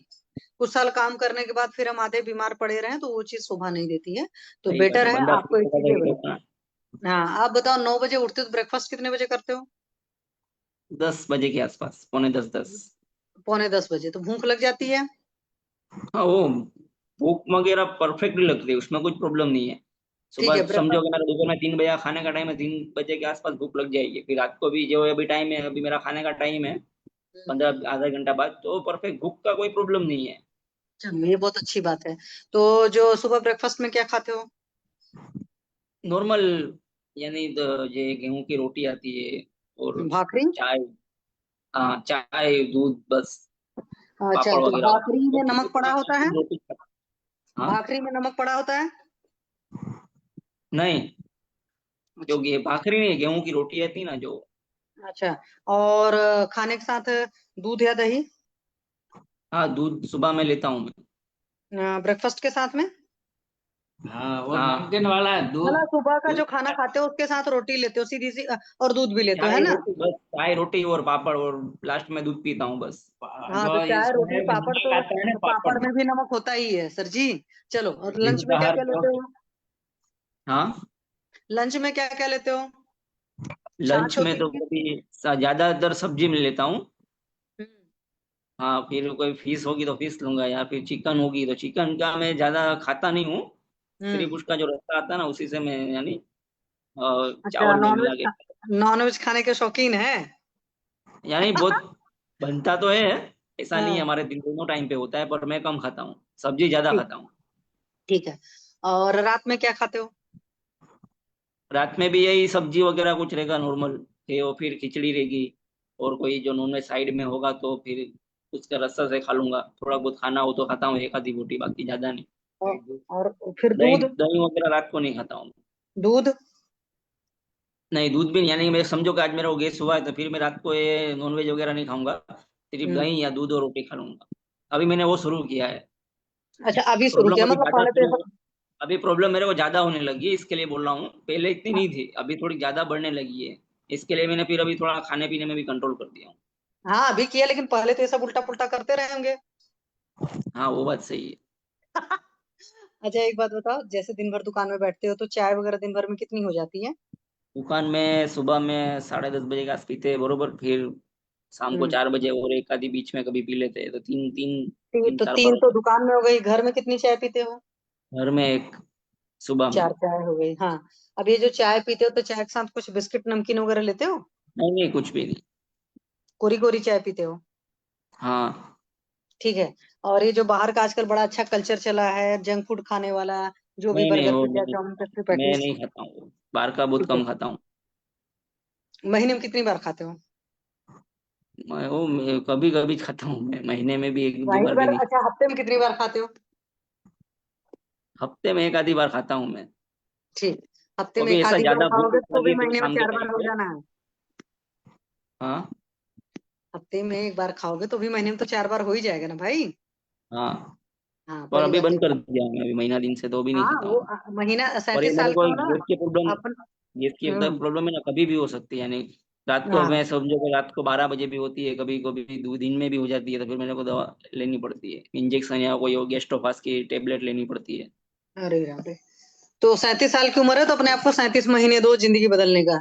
कुछ साल काम करने के बाद फिर हम आधे बीमार पड़े रहे तो वो चीज शोभा नहीं देती है। तो सही बात बेटर है, है बंदा आपको फिट एक होगा चीज ये तभी बताओ। रहता है। हाँ आप बताओ, 9 बजे उठते हो तो ब्रेकफास्ट कितने बजे करते हो? 10 बजे के आसपास, पौने 10 10। पौने 10 बजे, तो भूख लग जाती है? हाँ वो भूख वगैरह परफेक्टली लगती है, उसमें कुछ प्रॉब्लम नहीं है। ठीक है सुबह समझो ब्रेकफास्ट। कि मेरा दोपहर में 3 बजे खाने का टाइम है, 3 बजे के आसपास भूख लग जाएगी, फिर रात को भी जो अभी टाइम है, अभी मेरा खाने का टाइम है 15 आधा घंटा बाद, तो परफेक्ट भूख का कोई प्रॉब्लम नहीं है। चलो ये बहुत अच्छी बात है। तो जो सुबह ब्रेकफास्ट में क्या खाते हो? नॉर्मल, यानी ये गेहूं की रोटी आती है, और भाखरी? चाय। हाँ चाय दूध बस, अच्छा पापड़ तो वगैरह हो भाखरी में नमक पड़ा होता है? गया रोटी। हाँ। भाखरी में नमक पड़ा होता है? नहीं, अच्छा। क्योंकि ये भाखरी नहीं है, गेहूं की रोटी आती है ना जो। अच्छा और खाने के साथ दूध या दही? हाँ दूध सुबह में लेता हूँ मैं। ब्रेकफास्ट के साथ में? हाँ वो हाँ नमकीन वाला है दूध। मतलब सुबह का जो दूध, खाना खाते हो उसके साथ रोटी लेते हो सीधी सी, और दूध भी लेते हो, है चाय ना? रोटी बस, चाय रोटी और पापड़, और लास्ट में दूध पीता हूँ बस। हाँ तो जो चाय रोटी इसमें पापड़ नमक तो, आता है ना पापड़ पापड़, में भी नमक होता ही है सर जी। चलो और लंच में जिसका क्या हर क्या लेते हो? हाँ लंच में क्या क्या लेते हो? लंच छाछ में होती तो है? कभी ज्यादातर सब्जी में लेता हूँ। हम्म हाँ फिर कोई फिश होगी तो फिश लूंगा, या फिर चिकन होगी तो चिकन का मैं ज्यादा खाता नहीं हूँ। सिर्फ हम्म। उसका जो रास्ता आता है ना, उसी से मैं यानी अच्छा चावल में मिला के, नॉन वेज खाने के शौकीन है? यानी बहुत बनता तो है, ऐसा नहीं है, हाँ हमारे दिन दोनों टाइम पे होता है, पर मैं कम खाता हूँ, सब्जी ज्यादा ठीक, खाता हूँ। ठीक है। और रात में क्या खाते हो? रात में भी यही सब्जी वगैरह कुछ रहेगा नॉर्मल है, और फिर खिचड़ी रहेगी, और कोई जो नॉनवेज साइड में होगा तो फिर उसका रस्सा से खा लूंगा, थोड़ा बहुत खाना हो तो खाता हूँ एक आधी बोटी, बाकी ज्यादा नहीं। और फिर दही दूध? दही वगैरह रात को नहीं खाता हूँ। दूध? नहीं दूध भी नहीं, यानी मैं समझो कि आज मेरा वो गैस हुआ है तो फिर मैं रात को ये नॉनवेज वगैरह नहीं खाऊंगा, सिर्फ हम्म। दही या दूध और रोटी खा लूंगा। अभी मैंने वो शुरू किया है। अच्छा अभी शुरू प्रॉब्लम किया, अभी मतलब ज्यादा पहले तो शुरू, ऐसा। अभी प्रॉब्लम मेरे को ज्यादा होने लगी है, इसके लिए बोल रहा हूँ, पहले इतनी नहीं थी, अभी थोड़ी ज्यादा बढ़ने लगी है। इसके लिए मैंने फिर अभी थोड़ा खाने पीने में भी कंट्रोल कर दिया हूँ। हाँ अभी किया, लेकिन पहले तो ये सब उल्टा पुल्टा करते रहे होंगे। हाँ वो बात सही है। अच्छा एक बात बताओ, जैसे दिन भर दुकान में बैठते हो तो चाय वगैरह दिन भर में कितनी हो जाती है? दुकान में सुबह में 10:30 बजे के आस पीते हैं बरोबर, फिर शाम को हम्म। 4 बजे, और एक आधी बीच में कभी पी लेते हैं, तो तीन तीन तीन तो चार बार तीन तो होता दुकान में हो गई, घर में कितनी चाय पीते हो? है घर में एक, सुबह में। 4 चाय हो गई, हाँ। अब ये जो चाय पीते हो तो चाय के साथ कुछ बिस्किट नमकीन वगैरह लेते हो? नहीं नहीं कुछ भी नहीं। कोरी कोरी चाय पीते हो? हाँ। ठीक है। और ये जो बाहर का आजकल बड़ा अच्छा कल्चर चला है जंक फूड खाने वाला, जो भी नहीं नहीं बर्गर वो पिज्जा नहीं चाउमीन खाता पेप्सी मैं पैटीज, नहीं खाता हूँ वो। बाहर का बहुत ठीक है, कम खाता हूँ। महीने में कितनी बार खाते हो? कभी कभी खाता हूँ मैं, महीने में भी एक दो वही बार भी बार, नहीं। अच्छा हफ्ते में कितनी बार खाते हो? हफ्ते में एक आधी बार खाता हूँ मैं। ठीक, हफ्ते में कभी एक ऐसा आधी बार ज्यादा भूख खाओगे तो भी लगी फिर महीने में शाम के 4 बार टाइम हो पे। जाना है। हाँ। हफ्ते में एक बार खाओगे तो भी महीने में तो 4 बार हो ही जाएगा ना भाई। हाँ हाँ और पहली अभी बात बंद ये कर बताओ। दिया मैं, अभी महीना दिन से तो भी नहीं हाँ खाता वो हूँ। महीना और ये 37 मेरे साल को के हो ना गैस की प्रॉब्लम, अपन। गैस की हम्म। प्रॉब्लम है ना, कभी भी हो सकती है, यानी रात को हाँ मैं समझो कि रात को 12 बजे भी होती है, कभी कभी दिन में भी हो जाती है, तो फिर मेरे को दवा लेनी पड़ती है, इंजेक्शन या कोई गेस्टोफास की टेबलेट लेनी पड़ती है। अरे राम रे। तो 37 साल की उम्र है तो अपने आप को 37 महीने दो जिंदगी बदलने का,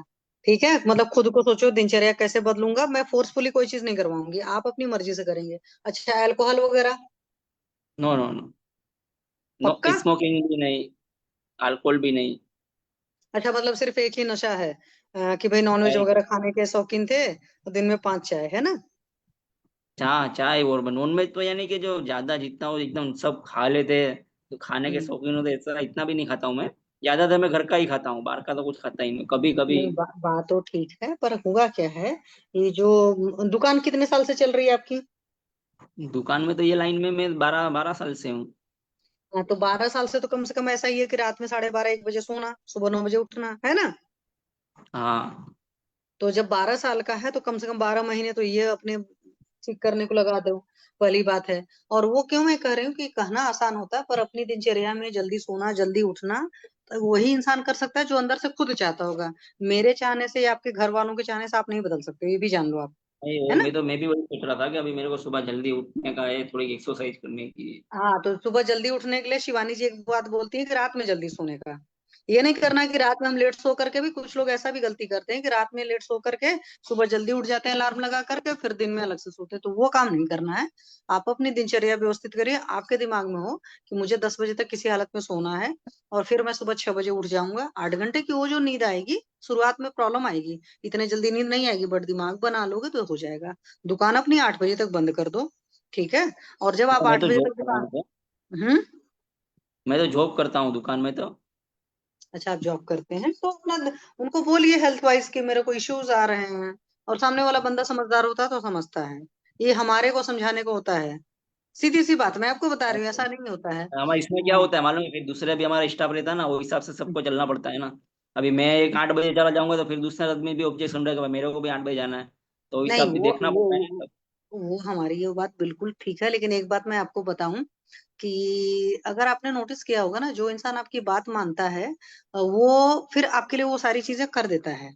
ठीक है, मतलब खुद को सोचो दिनचर्या कैसे बदलूंगा, मैं फोर्सफुली कोई चीज नहीं करवाऊंगी, आप अपनी मर्जी से करेंगे। अच्छा, अल्कोहल वगैरह? No no no. नो, पक्का? स्मोकिंग भी नहीं, अल्कोहल भी नहीं। अच्छा, मतलब सिर्फ एक ही नशा है, कि भाई नॉनवेज चाय, वगैरह खाने के शौकीन थे तो दिन में 5 चाय, है ना? चाय चाय और नॉन वेज तो यानी कि जो ज्यादा जितना हो एकदम सब खा लेते हैं, तो खाने के हम्म। शौकीन होते ऐसा इतना भी नहीं खाता हूँ मैं। ज्यादातर मैं घर का ही खाता हूँ, बाहर का तो कुछ खाता ही नहीं, कभी कभी। नहीं, बात तो ठीक है, पर हुआ क्या है, ये जो दुकान कितने साल से चल रही है आपकी? दुकान में तो ये लाइन में मैं 12 12 साल से हूँ। हाँ, तो 12 साल से तो कम से कम ऐसा ही है कि रात में 12:30 1 बजे सोना, सुबह 9 बजे उठना, है ना? हाँ। तो जब 12 साल का है तो कम से कम 12 महीने तो ये अपने ठीक करने को लगा दो, पहली बात है। और वो क्यों मैं कह रही हूँ कि कहना आसान होता है, पर अपनी दिनचर्या में जल्दी सोना जल्दी उठना तो वही इंसान कर सकता है जो अंदर से खुद चाहता होगा। मेरे चाहने से या आपके घर वालों के चाहने से आप नहीं बदल सकते, ये भी जान लो आप, नहीं, है और ना? मैं भी वही सोच रहा था कि अभी मेरे को सुबह जल्दी उठने का है, थोड़ी एक्सरसाइज करने की। हाँ, तो सुबह जल्दी उठने के लिए शिवानी जी एक बात बोलती है कि रात में जल्दी सोने का। ये नहीं करना कि रात में हम लेट सो करके भी, कुछ लोग ऐसा भी गलती करते हैं कि रात में लेट सो करके सुबह जल्दी उठ जाते हैं अलार्म लगा करके, फिर दिन में अलग से सोते हैं, तो वो काम नहीं करना है। आप अपनी दिनचर्या व्यवस्थित करिए, आपके दिमाग में हो कि मुझे 10 बजे तक किसी हालत में सोना है, और फिर मैं सुबह 6 बजे उठ जाऊंगा। 8 घंटे की वो जो नींद आएगी, शुरुआत में प्रॉब्लम आएगी, इतने जल्दी नींद नहीं आएगी, बट दिमाग बना लोगे तो हो जाएगा। दुकान अपनी 8 बजे तक बंद कर दो, ठीक है? और जब आप मैं आठ तो बजे जॉब तक कर रहा दुकान। हूँ तो हम्म। मैं तो जॉब करता हूँ दुकान में तो। अच्छा, आप जॉब करते हैं तो अपना उनको बोलिए हेल्थ वाइज कि मेरे को इश्यूज आ रहे हैं, और सामने वाला बंदा समझदार होता है तो समझता है। ये हमारे को समझाने को होता है, सीधी सी बात मैं आपको बता रही हूँ, ऐसा नहीं होता है। हमारे इसमें क्या हाँ। होता है मालूम है, फिर दूसरे भी हमारा स्टाफ रहता है ना, वो हिसाब से सबको चलना पड़ता है ना। अभी मैं एक 8 बजे चला जाऊंगा तो फिर दूसरा आदमी भी ऑब्जेक्शन रहेगा, भाई मेरे को भी 8 बजे जाना है, तो नहीं, हिसाब भी वो देखना वो पड़ता है ना। वो हमारी ये बात बिल्कुल ठीक है, लेकिन एक बात मैं आपको बताऊं कि अगर आपने नोटिस किया होगा ना, जो इंसान आपकी बात मानता है वो फिर आपके लिए वो सारी चीजें कर देता है।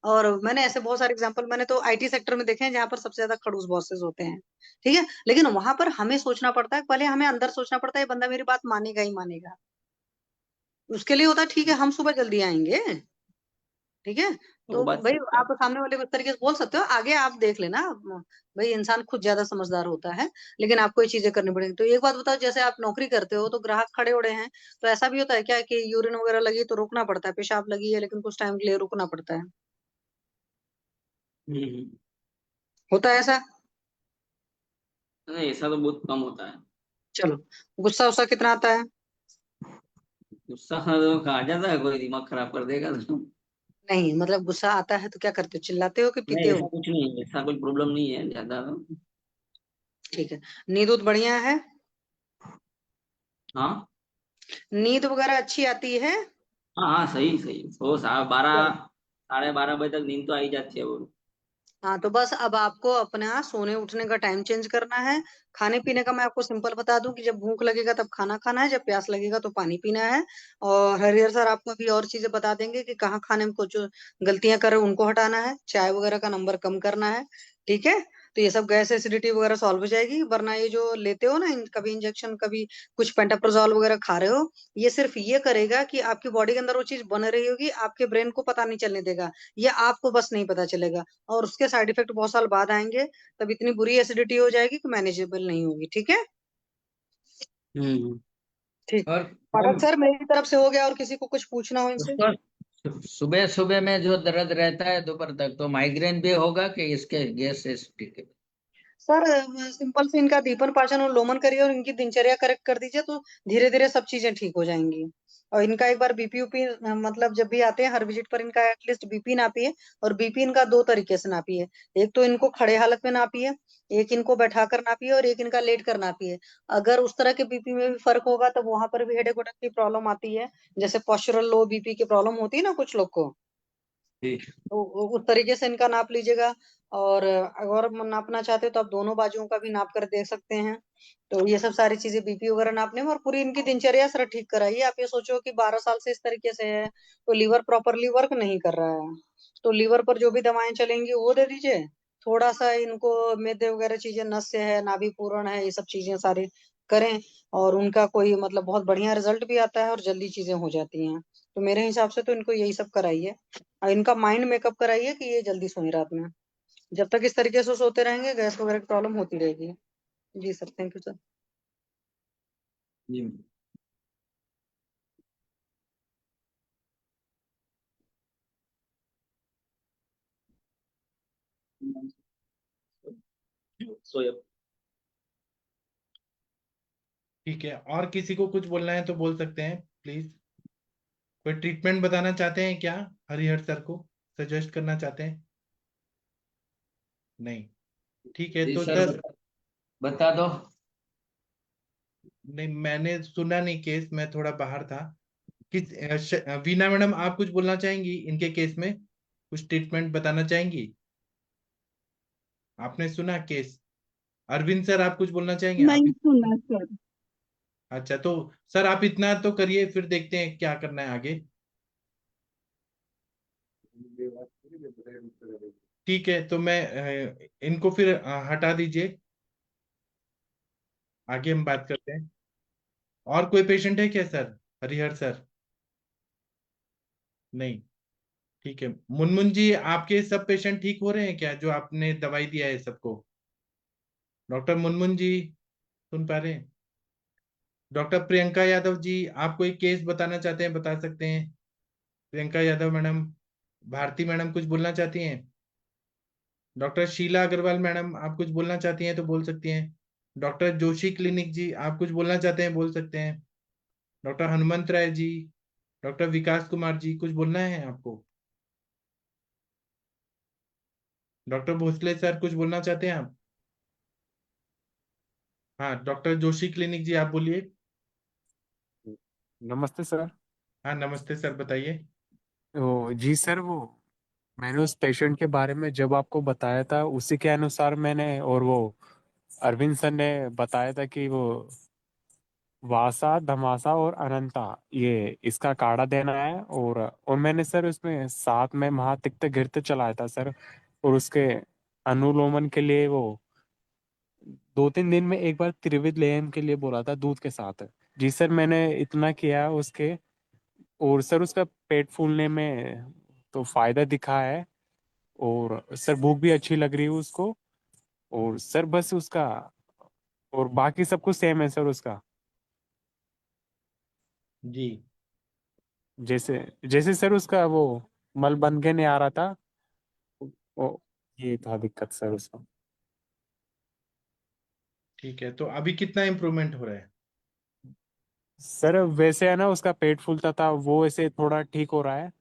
और मैंने ऐसे बहुत सारे एग्जांपल, मैंने तो आईटी सेक्टर में देखे हैं जहां पर सबसे ज्यादा खड़ूस बॉसेस होते हैं, ठीक है? लेकिन वहां पर हमें सोचना पड़ता है, पहले हमें अंदर सोचना पड़ता है ये बंदा मेरी बात मानेगा ही मानेगा। उसके लिए होता है ठीक है हम सुबह जल्दी आएंगे, ठीक है? वो तो बात भाई सही है। आप सामने वाले को इस तरीके से बोल सकते हो, आगे आप देख लेना। भाई इंसान खुद ज्यादा समझदार होता है, लेकिन आपको ये चीजें करनी पड़ेंगी। तो एक बात बताओ, जैसे आप नौकरी करते हो तो ग्राहक खड़े उड़े हैं, तो ऐसा भी होता है क्या कि यूरिन वगैरह लगी तो रुकना पड़ता है, पेशाब लगी है लेकिन कुछ टाइम के लिए रुकना पड़ता है? हम्म। होता है ऐसा? नहीं, ऐसा तो बहुत कम होता है। चलो, गुस्सा उस्सा कितना आता है? गुस्सा तो आ जाता है, कोई दिमाग खराब कर देगा तो। नहीं, मतलब गुस्सा आता है तो क्या करते हो, चिल्लाते हो कि नहीं, पीते ऐसा हो? कुछ नहीं है, ऐसा कोई प्रॉब्लम नहीं है ज्यादा तो। ठीक है। नींद उद बढ़िया है? हाँ नींद वगैरह अच्छी आती है? हाँ हाँ, सही सही, सो 12 12 साढ़े 12 बजे तक नींद तो आ ही जाती है वो। हाँ, तो बस अब आपको अपना सोने उठने का टाइम चेंज करना है। खाने पीने का मैं आपको सिंपल बता दूं कि जब भूख लगेगा तब खाना खाना है, जब प्यास लगेगा तो पानी पीना है। और हरिहर सर आपको अभी और चीजें बता देंगे कि कहाँ खाने में कुछ गलतियां कर रहे हो उनको हटाना है, चाय वगैरह का नंबर कम करना है, ठीक है? तो ये सब गैस एसिडिटी वगैरह सॉल्व हो जाएगी। वरना ये जो लेते हो ना कभी इंजेक्शन कभी कुछ पेंटाप्रोजोल वगैरह खा रहे हो, ये सिर्फ ये करेगा कि आपकी बॉडी के अंदर वो चीज बन रही होगी, आपके ब्रेन को पता नहीं चलने देगा, ये आपको बस नहीं पता चलेगा, और उसके साइड इफेक्ट बहुत साल बाद आएंगे, तब इतनी बुरी एसिडिटी हो जाएगी कि मैनेजेबल नहीं होगी, ठीक है? हम्म। ठीक। और पाठक मैम सर, मेरी तरफ से हो गया, और किसी को कुछ पूछना हो इनसे? उसको सुबह सुबह में जो दर्द रहता है दोपहर तक, तो माइग्रेन भी होगा कि इसके गैस एसिडिटी के? सर सिंपल से इनका दीपन पाचन और लोमन करिए और इनकी दिनचर्या करेक्ट कर दीजिए, तो धीरे धीरे सब चीजें ठीक हो जाएंगी। और इनका एक बार बीपी उपी मतलब जब भी आते हैं हर विजिट पर इनका एटलीस्ट बीपी नापिए। और बीपी इनका दो तरीके से नापिए, एक तो इनको खड़े हालत में नापिए, एक इनको बैठा कर नापिए, और एक इनका लेट कर नापिए। अगर उस तरह के बीपी में भी फर्क होगा तब वहां पर भी हेडेक वेडेक की प्रॉब्लम आती है, जैसे पॉस्चरल लो बीपी की प्रॉब्लम होती है ना कुछ लोग को, तो उस तरीके से इनका नाप लीजिएगा। और अगर नापना चाहते हो तो आप दोनों बाजुओं का भी नाप कर देख सकते हैं। तो ये सब सारी चीजें बीपी वगैरह नापने में, और पूरी इनकी दिनचर्या सर ठीक कराइए। आप ये सोचो कि 12 साल से इस तरीके से है तो लीवर प्रॉपरली वर्क नहीं कर रहा है, तो लीवर पर जो भी दवाएं चलेंगी वो दे दीजिए। थोड़ा सा इनको मैदे वगैरह चीजें, नस्य है, नाभि पूरण है, ये सब चीजें सारी करें, और उनका कोई मतलब बहुत बढ़िया रिजल्ट भी आता है और जल्दी चीजें हो जाती हैं। तो मेरे हिसाब से तो इनको यही सब कराइए और इनका माइंड मेकअप कराइए कि ये जल्दी सोए रात में। जब तक इस तरीके से सोते रहेंगे गैस वगैरह की प्रॉब्लम होती रहेगी। जी सर, थैंक यू सर। जी सोया। ठीक है, और किसी को कुछ बोलना है तो बोल सकते हैं प्लीज। कोई ट्रीटमेंट बताना चाहते हैं क्या? हरिहर सर को सजेस्ट करना चाहते हैं? नहीं, ठीक है जी तो सर, सर। बता दो। नहीं, मैंने सुना नहीं केस, मैं थोड़ा बाहर था। वीना मैडम, आप कुछ बोलना चाहेंगी इनके केस में? कुछ ट्रीटमेंट बताना चाहेंगी? आपने सुना केस? अरविंद सर, आप कुछ बोलना चाहेंगे आप? नहीं सुना सर। अच्छा, तो सर आप इतना तो करिए, फिर देखते हैं क्या करना है आगे। ठीक है, तो मैं इनको फिर हटा दीजिए, आगे हम बात करते हैं। और कोई पेशेंट है क्या सर? हरिहर सर? नहीं, ठीक है। मुनमुन जी, आपके सब पेशेंट ठीक हो रहे हैं क्या, जो आपने दवाई दिया है सबको? डॉक्टर मुनमुन जी, सुन पा रहे हैं? डॉक्टर प्रियंका यादव जी, आप कोई केस बताना चाहते हैं, बता सकते हैं। प्रियंका यादव मैडम। भारती मैडम कुछ बोलना चाहती हैं? डॉक्टर शीला अग्रवाल मैडम, आप कुछ बोलना चाहती हैं तो बोल सकती हैं। डॉक्टर जोशी क्लिनिक जी, आप कुछ बोलना चाहते हैं, बोल सकते हैं। डॉक्टर हनुमंत राय जी, डॉक्टर विकास कुमार जी, कुछ बोलना है आपको? डॉक्टर भोसले सर, कुछ बोलना चाहते हैं आप? हाँ, डॉक्टर जोशी क्लिनिक जी, आप बोलिए। नमस्ते सर। हाँ, नमस्ते सर, बताइए। जी सर, वो मैंने उस पेशेंट के बारे में जब आपको बताया था उसी के अनुसार मैंने, और वो अरविंद सर ने बताया था कि वो वासा धमासा और अनंता, ये इसका काढ़ा देना है। और मैंने सर उसमें साथ में महातिक्त घृत चलाया था सर। और उसके अनुलोमन के लिए वो 2-3 दिन में एक बार त्रिविध लेहम के लिए बोला था दूध के साथ। जी सर, मैंने इतना किया उसके। और सर उसका पेट फूलने में तो फायदा दिखा है। और सर भूख भी अच्छी लग रही है उसको। और सर बस उसका, और बाकी सब कुछ सेम है सर उसका। जी। जैसे जैसे सर उसका वो मल बन के नहीं आ रहा था। वो ये था दिक्कत सर उसका। ठीक है, तो अभी कितना इम्प्रूवमेंट हो रहा है? सर वैसे है ना, उसका पेट फूलता था वो ऐसे थोड़ा ठीक हो रहा है।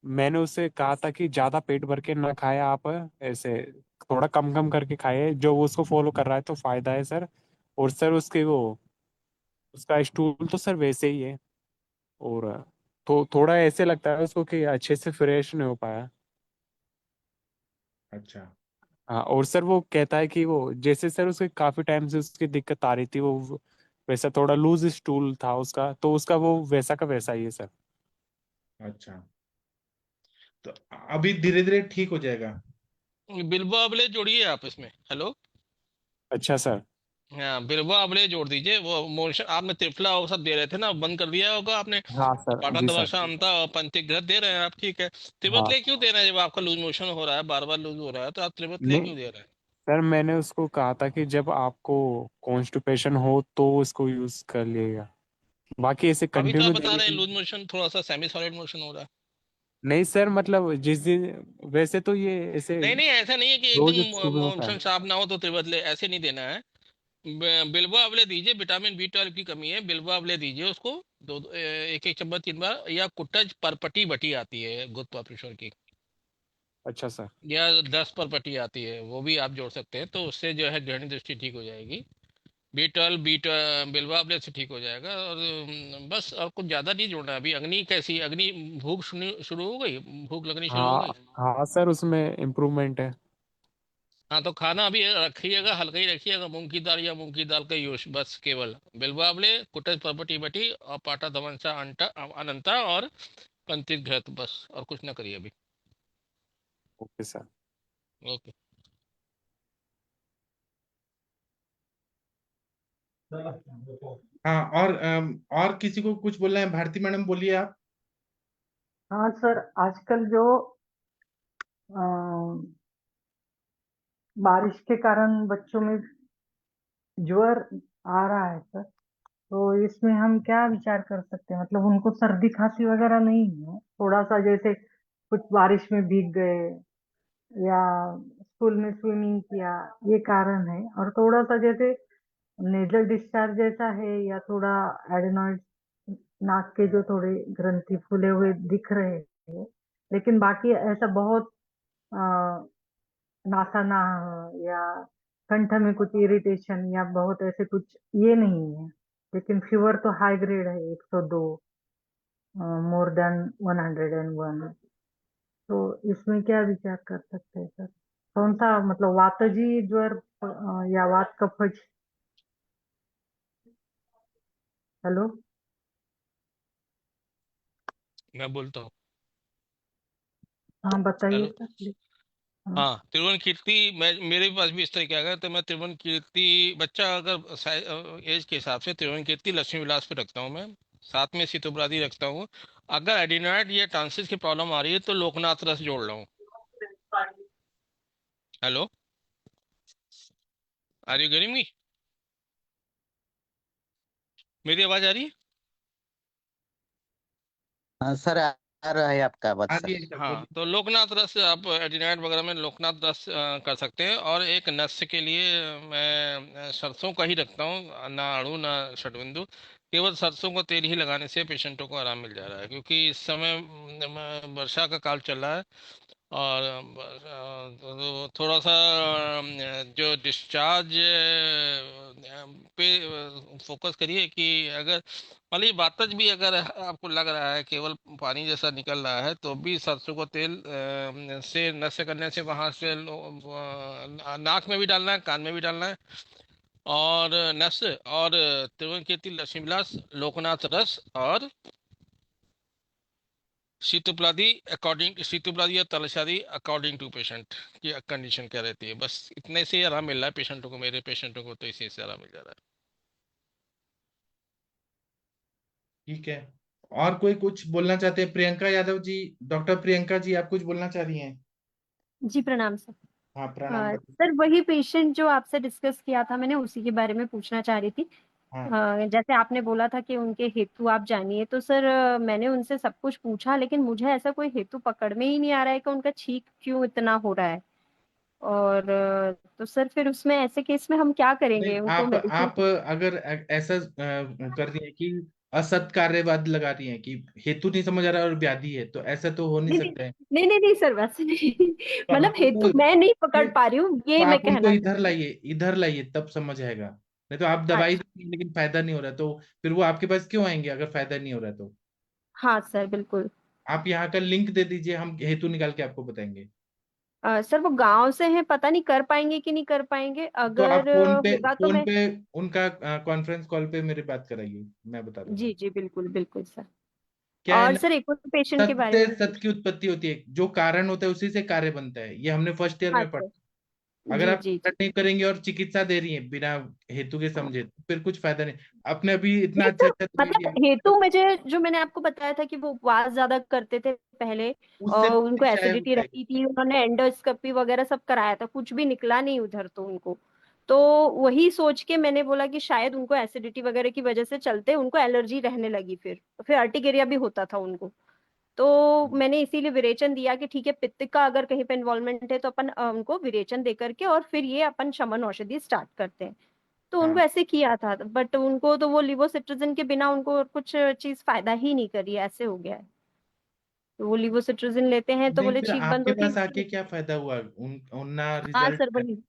मैंने उससे कहा था कि ज्यादा पेट भर के ना खाए आप, ऐसे थोड़ा कम कम करके खाए। जो वो उसको फॉलो कर रहा है तो फायदा है सर। और सर उसके वो उसका स्टूल तो सर वैसे ही है। और तो थोड़ा ऐसे लगता है उसको कि अच्छे से फ्रेश नहीं हो पाया। अच्छा। हाँ, और सर वो कहता है कि वो जैसे सर उसके काफी टाइम से उसकी दिक्कत आ रही थी, वो वैसा थोड़ा लूज स्टूल था उसका, तो उसका वो वैसा का वैसा ही है सर। अच्छा, तो अभी धीरे धीरे ठीक हो जाएगा। बिल्वा अबले जोड़िए आप इसमें। हेलो। अच्छा सर। हाँ, बिल्वा अबले जोड़ दीजिए। वो मोशन आपने त्रिफला औसत दे रहे थे ना, बंद कर दिया होगा आपने। हाँ सर। पाटा जी सर। दवाशा अमता और पंचग्रह दे रहे हैं आप, ठीक है। हाँ। त्रिबतले क्यों दे रहे हैं? जब आपका लूज मोशन हो रहा है, बार बार लूज हो रहा है, तो आप त्रिबतले नहीं क्यों दे रहे हैं? सर, मैंने उसको कहा था कि जब आपको कॉन्स्टिपेशन हो तो उसको यूज कर लिएगा, बाकी ऐसे अभी तो आप कंटिन्यू बता देने रहे हैं के लूज लिए। मोशन, थोड़ा सा सेमी सॉलिड मोशन हो रहा है। नहीं सर, मतलब जिस दिन, वैसे तो ये ऐसे नहीं नहीं, ऐसा नहीं है कि एक रोज दिन सुबह होता मोशन है। साफ ना हो तो त्रिबतले, ऐसे नहीं देना है। बिल्वा अवले दीजिए, विटामिन B12 की कमी है, बिल्वा अवले दीजिए उसको। एक एक चम्मच 3 बार, या कुटज परपटी बटी आती है गुरुत्वाकर्षण की, अच्छा सर। या 10 परपटी आती है, वो भी आप जोड़ सकते हैं, तो उससे जो है ग्रहणी दृष्टि ठीक हो जाएगी। B12 बिल्वा अवले से ठीक हो जाएगा। और बस, और कुछ ज्यादा नहीं जोड़ना है अभी। अग्नि कैसी, अग्नि भूख शुरू हो गई, भूख लगनी शुरू हो हाँ। गई? हाँ सर, उसमें इम्प्रूवमेंट है। हाँ, तो खाना अभी रखिएगा, हल्का ही रखिएगा, मूंग की दाल या मूंग की दाल का यूज, बस केवल बिल्वावले, कुटज पर्पटी बटी और पाटा धवंसा अंटा अनंता और पंथित घृत, बस, और कुछ ना करिए अभी। Okay sir. ओके। हाँ, और किसी को कुछ बोलना है? भारती मैडम, बोलिए आप। हाँ सर, आजकल जो अ, बारिश के कारण बच्चों में ज्वर आ रहा है सर, तो इसमें हम क्या विचार कर सकते हैं? मतलब उनको सर्दी खांसी वगैरह नहीं है, थोड़ा सा जैसे कुछ बारिश में भीग गए या स्कूल में स्विमिंग किया, ये कारण है। और थोड़ा सा जैसे नेजल डिस्चार्ज जैसा है, या थोड़ा एडेनॉइड, नाक के जो थोड़े ग्रंथि फूले हुए दिख रहे हैं, लेकिन बाकी ऐसा बहुत अ, नासा ना हो या कंठ में कुछ इरिटेशन या बहुत ऐसे कुछ, ये नहीं है। लेकिन फीवर तो हाई ग्रेड है, 102, मोर देन 101। तो इसमें क्या विचार कर सकते हैं सर? कौन सा, मतलब वातजी ज्वर या वात कफज? हेलो। मैं बोलता हूँ। हाँ बताइए हेलो। Sir please. हाँ। हाँ, त्रिभुवन कीर्ति, मैं मेरे पास भी इस तरह का है, तो मैं त्रिभुवन कीर्ति बच्चा अगर एज के हिसाब से त्रिभुवन कीर्ति लक्ष्मी विलास पे रखता हूँ मैं, साथ में सितोब्रादी रखता हूँ। अगर एडिनॉइड या टॉन्सिल की प्रॉब्लम आ रही है तो लोकनाथ रस जोड़ रहा हूँ। Hello, are you getting me? मेरी आवाज आ रही है? हाँ सर, आ रहा है आपका आवाज आ सर। रही है सर, हाँ, बोलिए। तो लोकनाथ रस आप एडिनाइड वगैरह में लोकनाथ रस कर सकते हैं। और एक नस्य के लिए मैं सरसों का ही रखता हूँ, ना अड़ू ना षटबिंदु। केवल सरसों का तेल ही लगाने से पेशेंटों को आराम मिल जा रहा है, क्योंकि इस समय वर्षा का काल चल रहा है। और तो थोड़ा सा जो डिस्चार्ज पे फोकस करिए कि अगर मान लीजिए वातज भी अगर आपको लग रहा है केवल पानी जैसा निकल रहा है, तो भी सरसों को तेल से नस्य करने से वहां से नाक में भी डालना है, कान में भी डालना है। और नस्य और त्रिभुवन कीर्ति, लक्ष्मी विलास, लोकनाथ रस और शीतोपलादी, शीतोपलादी या तलसादी अकॉर्डिंग टू पेशेंट की कंडीशन क्या रहती है। बस इतने से ही आराम मिल रहा है पेशेंटों को, मेरे पेशेंटों को तो इसी से आराम मिल जा रहा है। ठीक है। और कोई कुछ बोलना चाहते हैं? प्रियंका यादव जी, डॉक्टर प्रियंका जी, आप कुछ बोलना चाह रही हैं? जी प्रणाम सर। हाँ, प्रणाम। सर वही पेशेंट जो आपसे डिस्कस किया था मैंने, उसी के बारे में पूछना चाह रही थी। हाँ, जैसे आपने बोला था कि उनके हेतु आप जानिए, तो सर मैंने उनसे सब कुछ पूछा, लेकिन मुझे ऐसा कोई हेतु पकड़ में ही नहीं आ रहा है कि उनका छींक क्यों इतना हो रहा है। और तो सर फिर उसमें ऐसे केस में हम क्या नहीं, करेंगे, उनको मेडिसिन? आप अगर ऐसा कर रही है कि असत कार्यवाद लगा रही है कि हेतु नहीं समझ आ रहा और व्याधि है, तो ऐसा तो हो नहीं नहीं नहीं सकता है। नहीं नहीं नहीं सर, वैसे नहीं। तो मतलब हमको हेतु मैं नहीं पकड़ तो, पा रही हूँ, तो ये मैं आप उनको कहना इधर चाहती हूँ। लाइए, इधर लाइए, तब समझ आएगा। नहीं तो आप दवाई अच्छा। देंगे लेकिन फायदा नहीं हो रहा, तो फिर वो आपके पास क्यों आएंगे अगर फायदा नहीं हो रहा तो? हाँ सर बिल्कुल। आप यहाँ का लिंक दे दीजिए, हम हेतु निकाल के आपको बताएंगे। सर वो गांव से हैं, पता नहीं कर पाएंगे कि नहीं कर पाएंगे, तो आप अगर होगा तो फोन मैं। पे उनका कॉन्फ्रेंस कॉल पे मेरी बात कराइए, मैं बता दूंगा। जी जी बिल्कुल बिल्कुल सर। क्या है और ना, सर एक और पेशेंट के सत बारे से में। सत की उत्पत्ति होती है, जो कारण होता है उसी से कार्य बनता है, ये हमने फर्स्ट ईयर हाँ में पढ़ा। सर। अगर जी आप जी जी। नहीं करेंगे और चिकित्सा दे रही हैं बिना हेतु के हाँ। समझे, तो फिर कुछ फायदा नहीं। आपने अभी इतना नहीं अच्छा सर, अच्छा दवाई मतलब दिया, हेतु मुझे, जो मैंने आपको बताया था कि वो उपवास ज्यादा करते थे पहले, उससे और उनको चाहे एसिडिटी बताइए। रहती थी, उन्होंने एंडोस्कोपी वगैरह सब कराया था, कुछ भी निकला नहीं उधर तो उनको। तो वही सोच के मैंने बोला कि शायद उनको एसिडिटी वगैरह की वजह से चलते उनको एलर्जी रहने लगी, फिर अर्टिकेरिया भी होता था उनको। तो मैंने इसीलिए विरेचन दिया कि ठीक है, पित्त का अगर कहीं पे इन्वॉल्वमेंट है तो अपन उनको विरेचन दे करके और फिर ये अपन शमन औषधि स्टार्ट करते हैं। तो उनको हाँ, ऐसे किया था, बट उनको तो वो लिवोसिट्रिजिन के बिना उनको और कुछ चीज फायदा ही नहीं करी है, ऐसे हो गया है। तो वो लिवोसिट्रिजिन लेते हैं तो नहीं बोले फिर छींक बंद आपके होती पास है। आके क्या फायदा हुआ? उनना हाँ सर रिजल्ट। वही,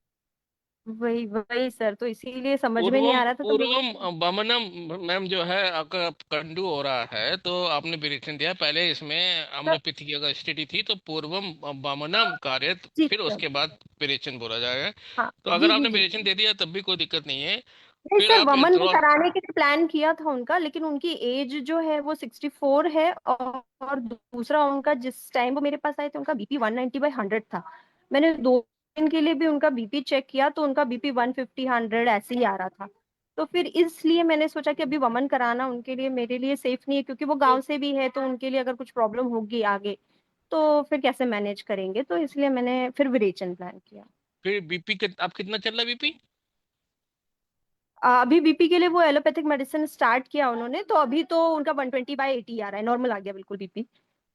वही वही सर, तो इसीलिए समझ में नहीं पूर्वम आ रहा था तो पूर्वम मेरे। वमनम, मैम जो है आपका कंडू हो रहा है, तो आपने विरेचन दिया पहले, इसमें सर अम्लपित्त की अगर स्थिति थी तो पूर्वम वमनम कार्य, जी फिर सर। उसके बाद विरेचन बोला जाएगा। हाँ तो अगर जी जी आपने जी। विरेचन दे दिया तब भी कोई दिक्कत नहीं है। नहीं फिर सर, आप वमन भी इंट्रो। कराने के लिए प्लान किया था उनका, लेकिन उनकी एज जो है वो 64 है, और दूसरा उनका जिस टाइम वो मेरे पास आए थे उनका बीपी 190/100 था। मैंने 2 दिन के लिए भी उनका बीपी चेक किया तो उनका बीपी 150/100 ऐसे ही आ रहा था। तो फिर इसलिए मैंने सोचा कि अभी वमन कराना उनके लिए मेरे लिए सेफ नहीं है, क्योंकि वो गांव से भी है, तो उनके लिए अगर कुछ प्रॉब्लम होगी आगे तो फिर कैसे मैनेज करेंगे, तो इसलिए मैंने फिर विरेचन प्लान किया। फिर बीपी आप कितना चल रहा है बीपी? अभी बीपी के लिए वो एलोपैथिक मेडिसिन स्टार्ट किया उन्होंने, तो अभी तो उनका 120/80 आ रहा है, नॉर्मल आ गया बिल्कुल बीपी।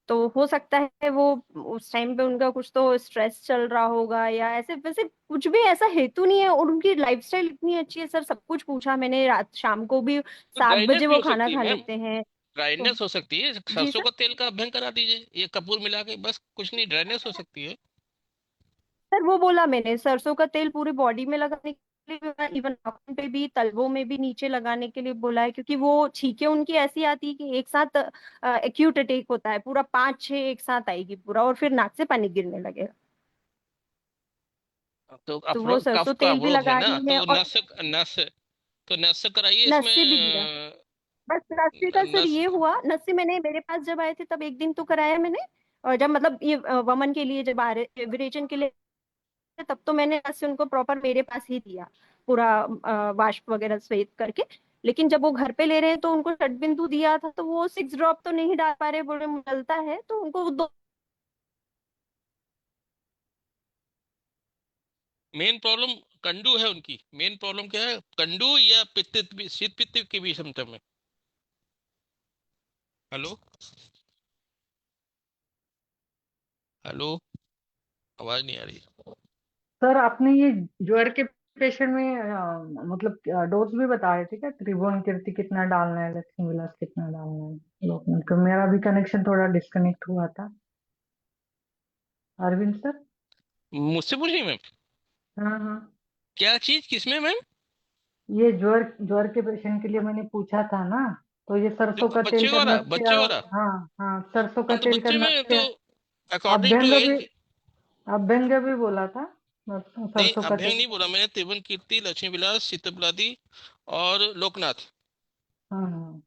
तो हो सकता है वो उस टाइम पे उनका कुछ तो स्ट्रेस चल रहा होगा, या ऐसे वैसे कुछ भी ऐसा हेतु नहीं है, और उनकी लाइफस्टाइल इतनी अच्छी है सर, सब कुछ पूछा मैंने, रात शाम को भी तो 7 बजे ड्राइनेस भी वो हो खाना सकती है खा मैम, लेते हैं। तो ड्राइनेस हो सकती है, जी सरसों सर। का तेल का अभ्यंग करा दीजिए, ये कपूर मिला के, बस कुछ नहीं, ड्राइनेस हो सकती है। सर वो बोला मैंने, सरसों का तेल पूरी बॉडी में लगाने के लिए बोला, इवन नाखून पे भी, तलवों में भी नीचे लगाने के लिए बोला है, क्योंकि वो छींके उनकी ऐसी आती है कि एक साथ एक्यूट अटैक होता है, पूरा 5-6 एक साथ आएगी पूरा, और फिर नाक से पानी गिरने लगेगा। तो तो वो कफ सरसों का तेल भी अवरोध है लगा ना, रही है, तो और नस से कराइए इसमें नस्सी भी दिया। बस नस्सी का सर नस। ये हुआ, नस्सी मैंने मेरे पास जब आए थे तब एक दिन तो कराया मैंने, और जब मतलब ये वमन के लिए जब आ रहे विरेचन के लिए, तब तो मैंने नस्सी उनको प्रॉपर मेरे पास ही दिया, पूरा वाष्प वगैरह श्वेत करके। लेकिन जब वो घर पे ले रहे हैं तो उनको षटबिंदु दिया था, तो वो 6 ड्रॉप तो नहीं डाल पा रहे, बोले मुगलता है, तो उनको दो। मेन प्रॉब्लम कंडू है उनकी, मेन प्रॉब्लम क्या है, कंडू या पित्त, शीत पित्त के भी सिम्टम है। हेलो, हेलो, आवाज नहीं आ रही। सर आपने ये ज्वर के पेशेंट में मतलब डोज भी बता रहे थे क्या, त्रिभुवन कीर्ति कितना डालना है, लक्ष्मी विलास कितना डालना है, लोकनाथ का मेरा भी कनेक्शन थोड़ा डिस्कनेक्ट हुआ था। अरविंद सर। मुझसे पूछिए मैम, हाँ हाँ। क्या चीज किसमें मैम? ये ज्वर ज्वर के पेशेंट के लिए मैंने पूछा था ना, तो ये सरसों का तेल बच्चे को करना वाला, चाहिए बच्चे वाला। हाँ हाँ, सरसों का हाँ तो तेल बच्चे करना में तो चाहिए। अकॉर्डिंग टू अभ्यंग भी, एज, अभ्यंग भी बोला था, नहीं सरसों का अभ्यंग तेल। नहीं बोला मैंने, त्रिभुवन कीर्ति, लक्ष्मी विलास, शीतपलादी और लोकनाथ। हाँ हाँ।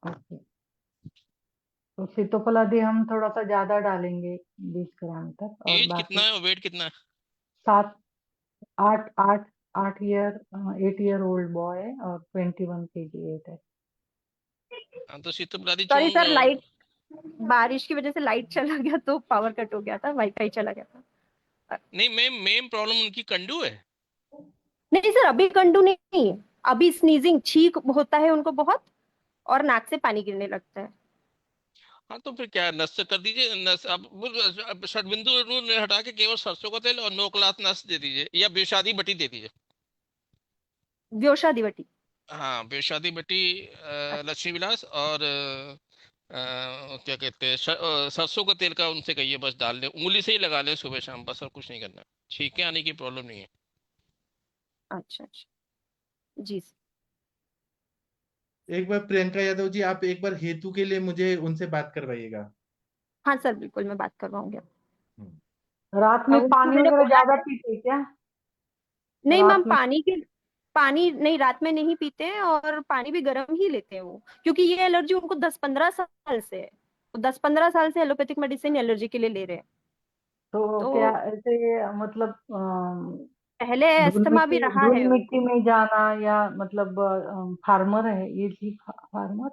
ओके। तो सीतोपलादी हम थोड़ा सा ज्यादा डालेंगे, 20 ग्राम तक, और एज कितना बाकी है और वेट कितना है? 7 8 8 8 ईयर 8 ईयर ओल्ड बॉय है, और 21 kg वेट है। हाँ तो शीतपलादी सॉरी चूर्ण। सर, लाइट, बारिश की वजह से लाइट चला गया, तो पावर कट हो गया था, वाईफाई चला गया था। नहीं मैम, मेन प्रॉब्लम उनकी कंडू है। नहीं सर, अभी कंडू नहीं, अभी स्नीजिंग, छींक होता है उनको बहुत, और नाक से पानी गिरने लगता है। हाँ तो फिर क्या, नस से कर दीजिए, नस अब षटबिंदु हटा के केवल सरसों का तेल और 9 क्लास नस दे दीजिए, या बेशादी बटी दे दीजिए। व्योषा दिवटी। हाँ बेशादी बटी, लक्ष्मी विलास और क्या कहते हैं, सरसों का तेल का उनसे कहिए बस डाल लें, उंगली से ही लगा लें सुबह शाम, बस और कुछ नहीं करना, छींके आने की प्रॉब्लम नहीं है। अच्छा अच्छा। जी सर। एक बार प्रियंका यादव जी, आप एक बार हेतु के लिए मुझे उनसे बात करवाइएगा। हाँ सर, बिल्कुल मैं बात करवाऊंगी। हम्म। रात में उनको पानी मैंने वगैरह बोला ज्यादा है, पीते हैं क्या? नहीं मैम, रात में। पानी नहीं, रात में नहीं पीते हैं, और पानी भी गर्म ही लेते हैं वो, क्योंकि ये एलर्जी उनको 10-15 साल से है, वो 10-15 साल से एलोपैथिक मेडिसिन एलर्जी के लिए ले रहे हैं। तो तो क्या ऐसे मतलब पहले अस्थमा भी रहा धूल है मिट्टी उनको। में जाना, या मतलब फार्मर है ये जी, फार्मर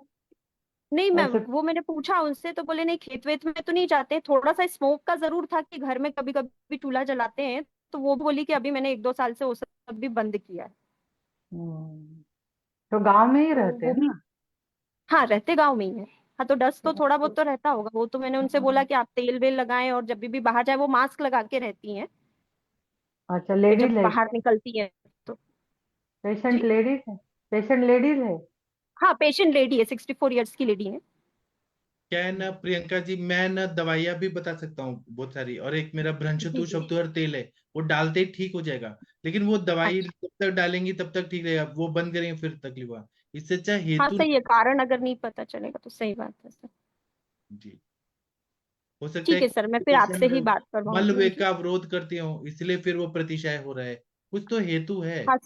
नहीं मैम, ऐसे। वो मैंने पूछा उनसे, तो बोले नहीं, खेत वेत में तो नहीं जाते, थोड़ा सा स्मोक का जरूर था कि घर में कभी कभी चूल्हा जलाते हैं, तो वो बोली कि अभी मैंने 1-2 साल से वो सब भी बंद किया है। हम्म, तो गांव में ही तो रहते वो हैं भी, ना? हाँ रहते गांव में ही है। हाँ तो डस्ट तो थोड़ा बहुत तो रहता होगा, वो तो मैंने उनसे बोला हाँ। कि आप तेल वेल लगाएं, और जब भी बाहर जाए वो मास्क लगा के रहती हैं, अच्छा, कि लेडीज जब है बाहर क्या? निकलती है तो। पेशेंट जी। लेडीज है? पेशेंट लेडीज है? हाँ, पेशेंट लेडी है, 64 ईयर्स की लेडी है। क्या है ना प्रियंका जी, मैं ना दवाइयाँ भी बता सकता हूँ बहुत सारी, और एक मेरा जी भ्रंशतु जी। शब्दोहर तेल है, वो डालते ही ठीक हो जाएगा। लेकिन वो दवाई अच्छा। जब तक डालेंगी तब तक ठीक रहेगा, वो बंद करेंगे फिर तकलीफ हुआ। इससे अच्छा हाँ हेतु। सही है, कारण अगर नहीं पता चलेगा तो सही बात है सर। जी। हो सकता है ठीक है सर, मैं फिर आपसे ही कि बात मल करवाऊंगी वेग उनकी। का अवरोध करती हो, इसलिए फिर वो प्रतिशय हो रहा है, कुछ तो हेतु है। हाँ।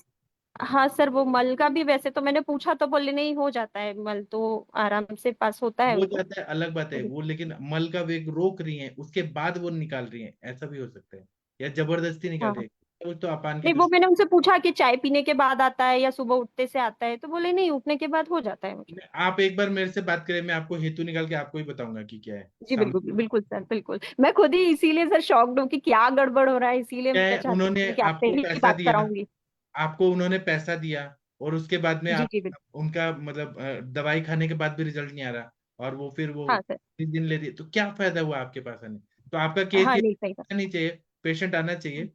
हाँ सर, वो मल का भी वैसे तो मैंने पूछा, तो बोले नहीं, हो जाता है मल तो, आराम से पास होता है हो उनको। जाता है अलग बात है वो, लेकिन मल का वेग रोक रही है, उसके बाद वो निकाल रही है, ऐसा भी हो सकता है, या जबरदस्ती निकाल हाँ रही है। वो तो अपान की नहीं, वो मैंने उनसे पूछा कि चाय पीने के बाद आता है या सुबह उठते से आता है, तो बोले नहीं, उठने के बाद हो जाता है मुझे। आप एक बार मेरे से बात करें, मैं आपको हेतु निकाल के आपको ही बताऊंगा कि क्या है। जी बिल्कुल बिल्कुल सर, बिल्कुल। मैं खुद ही इसीलिए सर शॉक्ड हूँ कि क्या गड़बड़ हो रहा है, इसीलिए क्या मैं है, चाहती उन्होंने हूँ कि आपसे आपको ही पैसा बात दिया, कराऊंगी। आपको उन्होंने पैसा दिया, और उसके बाद में जी आप जी बिल्कुल। उनका मतलब दवाई खाने के बाद भी रिजल्ट नहीं आ रहा, और वो फिर वो हाँ सर। 30 दिन ले रही है, तो क्या फायदा हुआ आपके पास आने? तो आपका केस हाँ ये नहीं, सही बात। नहीं चाहिए, पेशेंट आना चाहिए।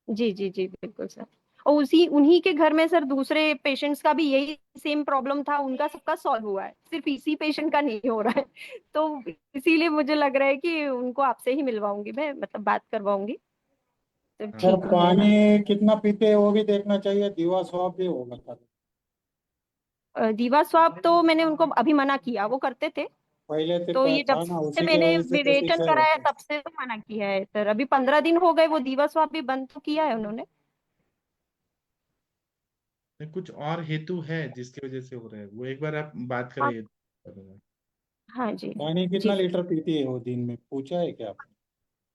जी जी जी बिल्कुल सर। और उसी उन्हीं के घर में सर दूसरे पेशेंट्स का भी यही सेम प्रॉब्लम था, उनका सबका सॉल्व हुआ है, सिर्फ इसी पेशेंट का नहीं हो रहा है। तो इसीलिए मुझे लग रहा है कि उनको आपसे ही मिलवाऊंगी मैं, मतलब बात करवाऊंगी। तो हाँ। सर ठीक है सर। पानी कितना पीते हैं वो भी देखना चाहिए, दीवा स्वाब भी होगा सर। दीवा स्वाब तो मैंने उनको अभी मना किया, वो करते थे। पहले से तो ये जब था ना, से उसी के मैंने वजह से तो विवेचन पीछे कराया रहते हैं। तब से तो मना किया है सर। अभी 15 दिन हो गए, वो दीवा स्वाब भी बंद तो किया है उन्होंने। नहीं, कुछ और हेतु है जिसकी वजह से हो रहा है, वो एक बार आप बात हाँ। करें। हाँ जी। पानी जी कितना सर। लीटर पीती है वो दिन में, पूछा है क्या आपने?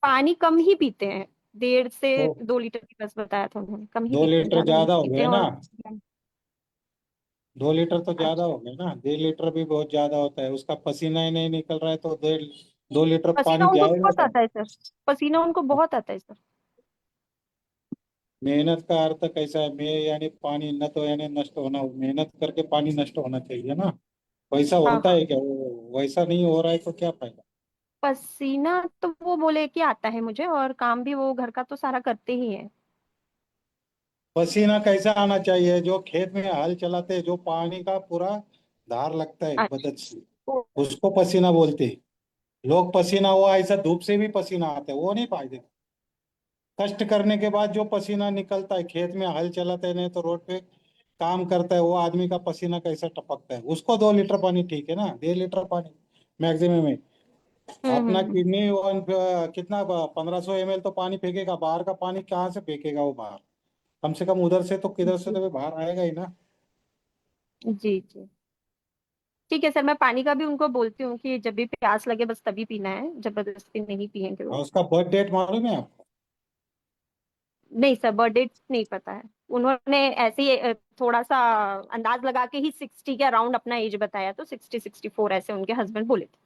पानी कम ही पीते हैं, 1.5 से तो 2 लीटर की बस बताया था उन्होंने, कम ही दो पीते हैं, लीटर ज्यादा नहीं ज्यादा हो पीते गया हैं। ना। और 2 लीटर तो ज्यादा अच्छा, हो गया ना, 1.5 लीटर भी बहुत ज्यादा होता है, उसका पसीना ही नहीं निकल रहा है तो 2 लीटर पसीना पानी उनको जाएगा बहुत क्या? आता है सर, पसीना उनको बहुत आता है सर। मेहनत का अर्थ कैसा है, मैं यानी पानी न तो यानी नष्ट होना, मेहनत करके पानी नष्ट होना चाहिए ना। वैसा हाँ होता हाँ। है क्या? वो वैसा नहीं हो रहा है तो क्या फायदा? पसीना तो वो बोले कि आता है मुझे, और काम भी वो घर का तो सारा करते ही है। पसीना कैसा आना चाहिए? जो खेत में हल चलाते हैं, जो पानी का पूरा धार लगता है अच्छा। बदन से, उसको पसीना बोलते हैं। लोग पसीना वो ऐसा धूप से भी पसीना आता है, वो नहीं फायदे। कष्ट करने के बाद जो पसीना निकलता है, खेत में हल चलाते हैं नहीं तो रोड पे काम करता है, वो आदमी का पसीना कैसा टपकता है, उसको 2 लीटर पानी ठीक है ना, 1.5 लीटर पानी मैक्सिमम है। अपना हम्म। किडनी वन कितना 1500 ml तो पानी फेंकेगा, बाहर का पानी कहाँ से फेंकेगा वो बाहर? कम से कम उधर से तो किधर से जी तो भी बाहर आएगा ही ना। जी जी। ठीक है सर, मैं पानी का भी उनको बोलती हूँ कि जब भी प्यास लगे बस तभी पीना है, जबरदस्ती नहीं पियेंगे और वो। उसका बर्थ डेट मालूम है आपको? नहीं सर, बर्थडे नहीं पता है। उन्होंने ऐसे ही थोड़ा सा अंदाज लगा के ही 60 के अराउंड अपना एज बताया, तो 60-64 ऐसे उनके हस्बैंड बोले थे।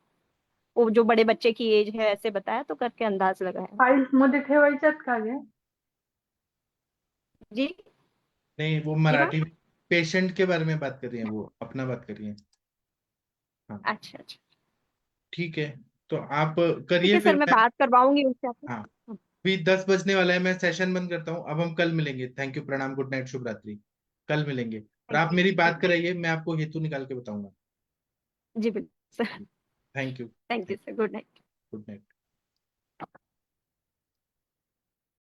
वो जो बड़े बच्चे की एज है ऐसे बताया, तो करके अंदाज लगाया। फाईल्स मध्ये ठेवायच्यात का गे? जी। नहीं, वो जी मैम। मराठी पेशेंट के बारे में बात कर रही है, वो अपना बात कर रही है। हाँ, अच्छा अच्छा। ठीक है, तो आप ठीक करिए है फिर। सर, मैं मैं, बात करवाऊंगी उनसे आपसे। हाँ, अभी 10 बजने वाला है, मैं सेशन बंद करता हूँ, अब हम कल मिलेंगे। थैंक यू, प्रणाम, गुड नाइट, शुभ रात्रि। कल मिलेंगे, और थैंक आप यू। मेरी बात थैंक कराइए, मैं आपको हेतु निकाल के बताऊंगा। यू। जी बिल्कुल sir. Thank you. Thank you sir, good night. Good night.